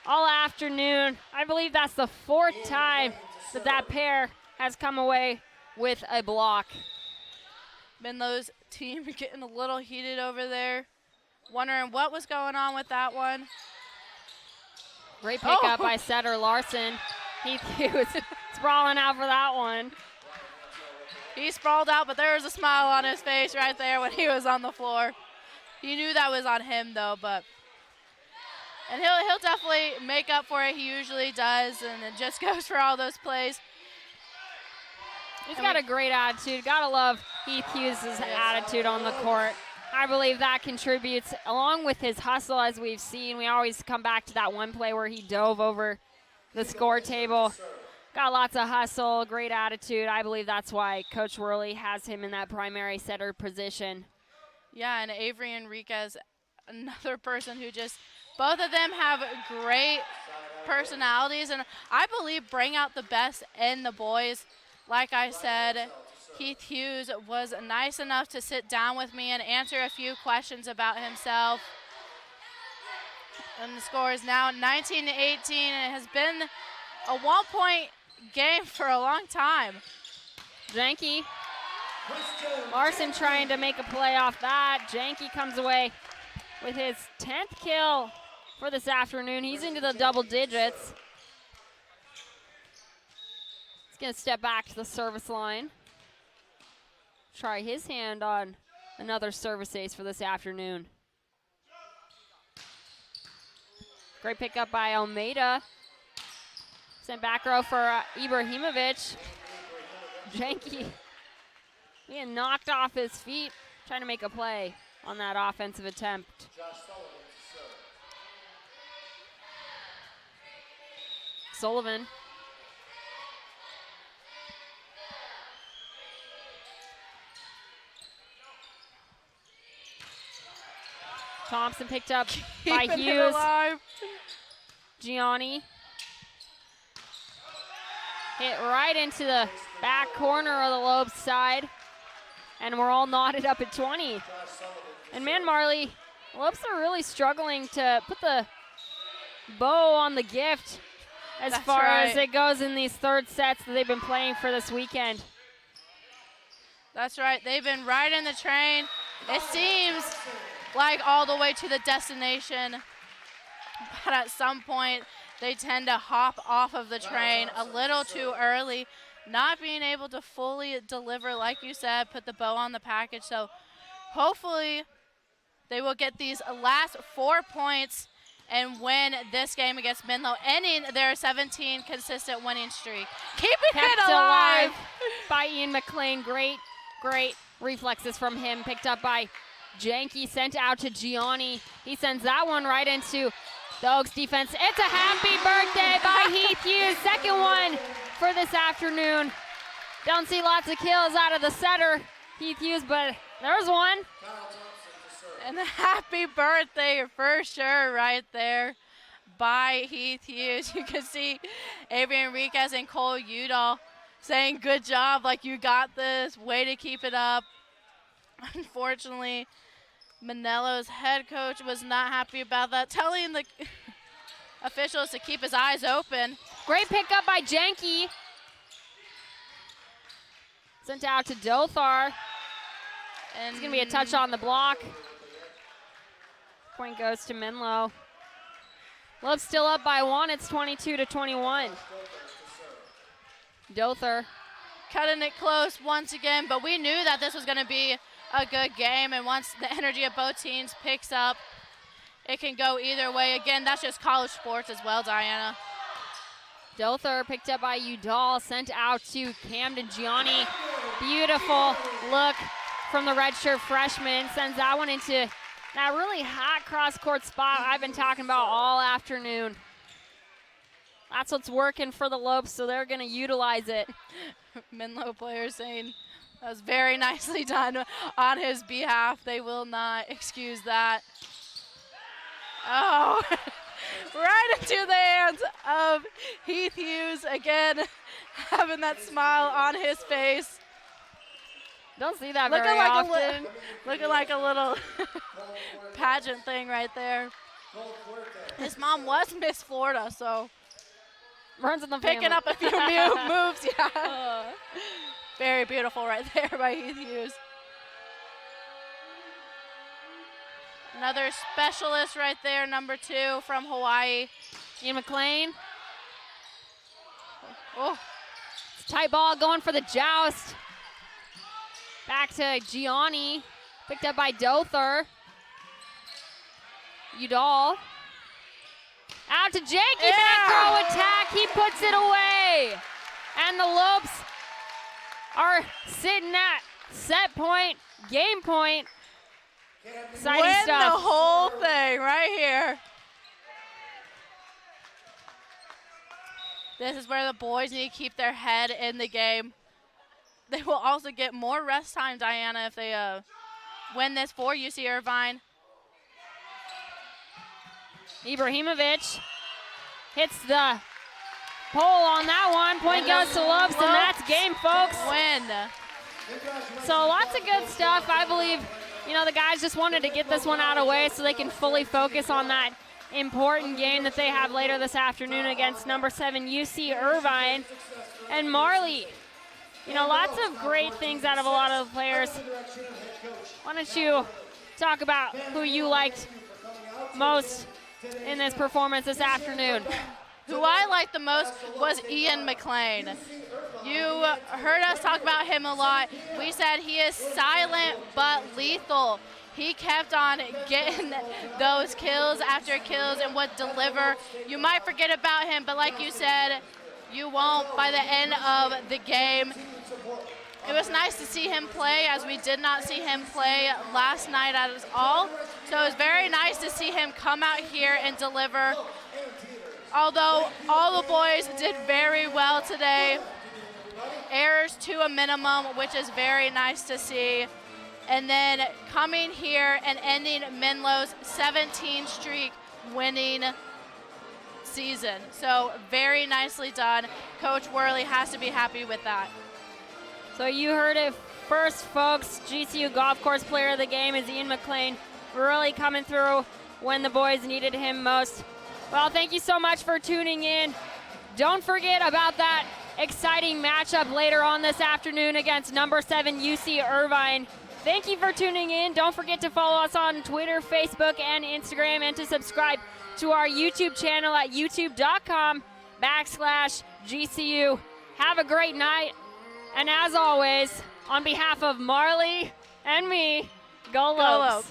[SPEAKER 1] all afternoon. I believe that's the 4th time that pair has come away with a block.
[SPEAKER 2] Menlo's team getting a little heated over there, wondering what was going on with that one.
[SPEAKER 1] Great pickup by setter Larson. Heath Hughes sprawling out for that one.
[SPEAKER 2] He sprawled out, but there was a smile on his face right there when he was on the floor. He knew that was on him, though, and he'll definitely make up for it. He usually does, and it just goes for all those plays.
[SPEAKER 1] He's got a great attitude. Gotta love Heath Hughes' attitude on the court. I believe that contributes, along with his hustle, as we've seen. We always come back to that one play where he dove over the score table. Got lots of hustle, great attitude. I believe that's why Coach Worley has him in that primary setter position.
[SPEAKER 2] Yeah, and Avery Enriquez, another person who just, both of them have great personalities, and I believe bring out the best in the boys. Like I said, Heath Hughes was nice enough to sit down with me and answer a few questions about himself. And the score is now 19-18. It has been a 1-point game for a long time.
[SPEAKER 1] Janke. Larson trying to make a play off that. Janke comes away with his 10th kill for this afternoon. He's into the double digits. Gonna step back to the service line. Try his hand on another service ace for this afternoon. Great pickup by Almeida. Sent back row for Ibrahimovic. Janky being knocked off his feet, trying to make a play on that offensive attempt. Sullivan. Thompson picked up by Hughes. Gianni. Hit right into the back corner of the Lopes side. And we're all knotted up at 20. And man, Marley, Lopes are really struggling to put the bow on the gift as far as it goes in these third sets that they've been playing for this weekend.
[SPEAKER 2] That's right. They've been riding the train. It seems like all the way to the destination. But at some point, they tend to hop off of the train a little too early, not being able to fully deliver, like you said, put the bow on the package. So hopefully they will get these last 4 points and win this game against Menlo, ending their 17 consistent winning streak. Keeping it alive
[SPEAKER 1] by Ian McLean. Great reflexes from him. Picked up by Janky, sent out to Gianni. He sends that one right into the Oaks defense. It's a happy birthday by Heath Hughes. Second one for this afternoon. Don't see lots of kills out of the setter, Heath Hughes, but there's one.
[SPEAKER 2] And a happy birthday for sure right there by Heath Hughes. You can see Avery Enriquez and Cole Udall saying, good job, like you got this, way to keep it up. Unfortunately, Menlo's head coach was not happy about that, telling the officials to keep his eyes open.
[SPEAKER 1] Great pickup by Janky. Sent out to Dothar. And it's going to be a touch on the block. Point goes to Menlo. Lopes still up by 1. It's 22-21. Dothar.
[SPEAKER 2] Cutting it close once again, but we knew that this was going to be a good game, and once the energy of both teams picks up, it can go either way. Again, that's just college sports as well, Diana.
[SPEAKER 1] Dothar picked up by Udall, sent out to Camden Gianni. Beautiful look from the redshirt freshman. Sends that one into that really hot cross-court spot I've been talking about all afternoon. That's what's working for the Lopes, so they're going to utilize it.
[SPEAKER 2] Menlo players saying that was very nicely done on his behalf. They will not excuse that. Oh, right into the hands of Heath Hughes again, having that smile on his face.
[SPEAKER 1] Don't see that very often.
[SPEAKER 2] Looking like a little pageant thing right there. His mom was Miss Florida, so
[SPEAKER 1] runs in the
[SPEAKER 2] picking
[SPEAKER 1] family.
[SPEAKER 2] up a few moves, yeah. Very beautiful right there by Heath Hughes. Another specialist right there, number 2 from Hawaii.
[SPEAKER 1] Ian McLean.
[SPEAKER 2] Oh.
[SPEAKER 1] It's tight ball going for the joust. Back to Gianni. Picked up by Dothar. Udall. Out to Janky. Back throw attack. He puts it away. And the Lopes are sitting at set point, game point. Exciting
[SPEAKER 2] Win
[SPEAKER 1] stuff.
[SPEAKER 2] the whole thing right here. This is where the boys need to keep their head in the game. They will also get more rest time, Diana, if they win this for UC Irvine.
[SPEAKER 1] Ibrahimovic hits the pole on that one. Point goes to Lopes, and that's game, folks.
[SPEAKER 2] Win.
[SPEAKER 1] So lots of good stuff. I believe, the guys just wanted to get this one out of the way so they can fully focus on that important game that they have later this afternoon against number 7 UC Irvine. And Marley, lots of great things out of a lot of the players. Why don't you talk about who you liked most in this performance this afternoon?
[SPEAKER 2] Who I liked the most was Ian McLean. You heard us talk about him a lot. We said he is silent but lethal. He kept on getting those kills after kills and would deliver. You might forget about him, but like you said, you won't by the end of the game. It was nice to see him play, as we did not see him play last night at all. So it was very nice to see him come out here and deliver. Although all the boys did very well today. Errors to a minimum, which is very nice to see. And then coming here and ending Menlo's 17 streak winning season. So very nicely done. Coach Worley has to be happy with that.
[SPEAKER 1] So you heard it first, folks. GCU Golf Course Player of the Game is Ian McLean, really coming through when the boys needed him most. Well, thank you so much for tuning in. Don't forget about that exciting matchup later on this afternoon against number 7 UC Irvine. Thank you for tuning in. Don't forget to follow us on Twitter, Facebook, and Instagram, and to subscribe to our YouTube channel at youtube.com/GCU. Have a great night. And as always, on behalf of Marley and me, go Lopes.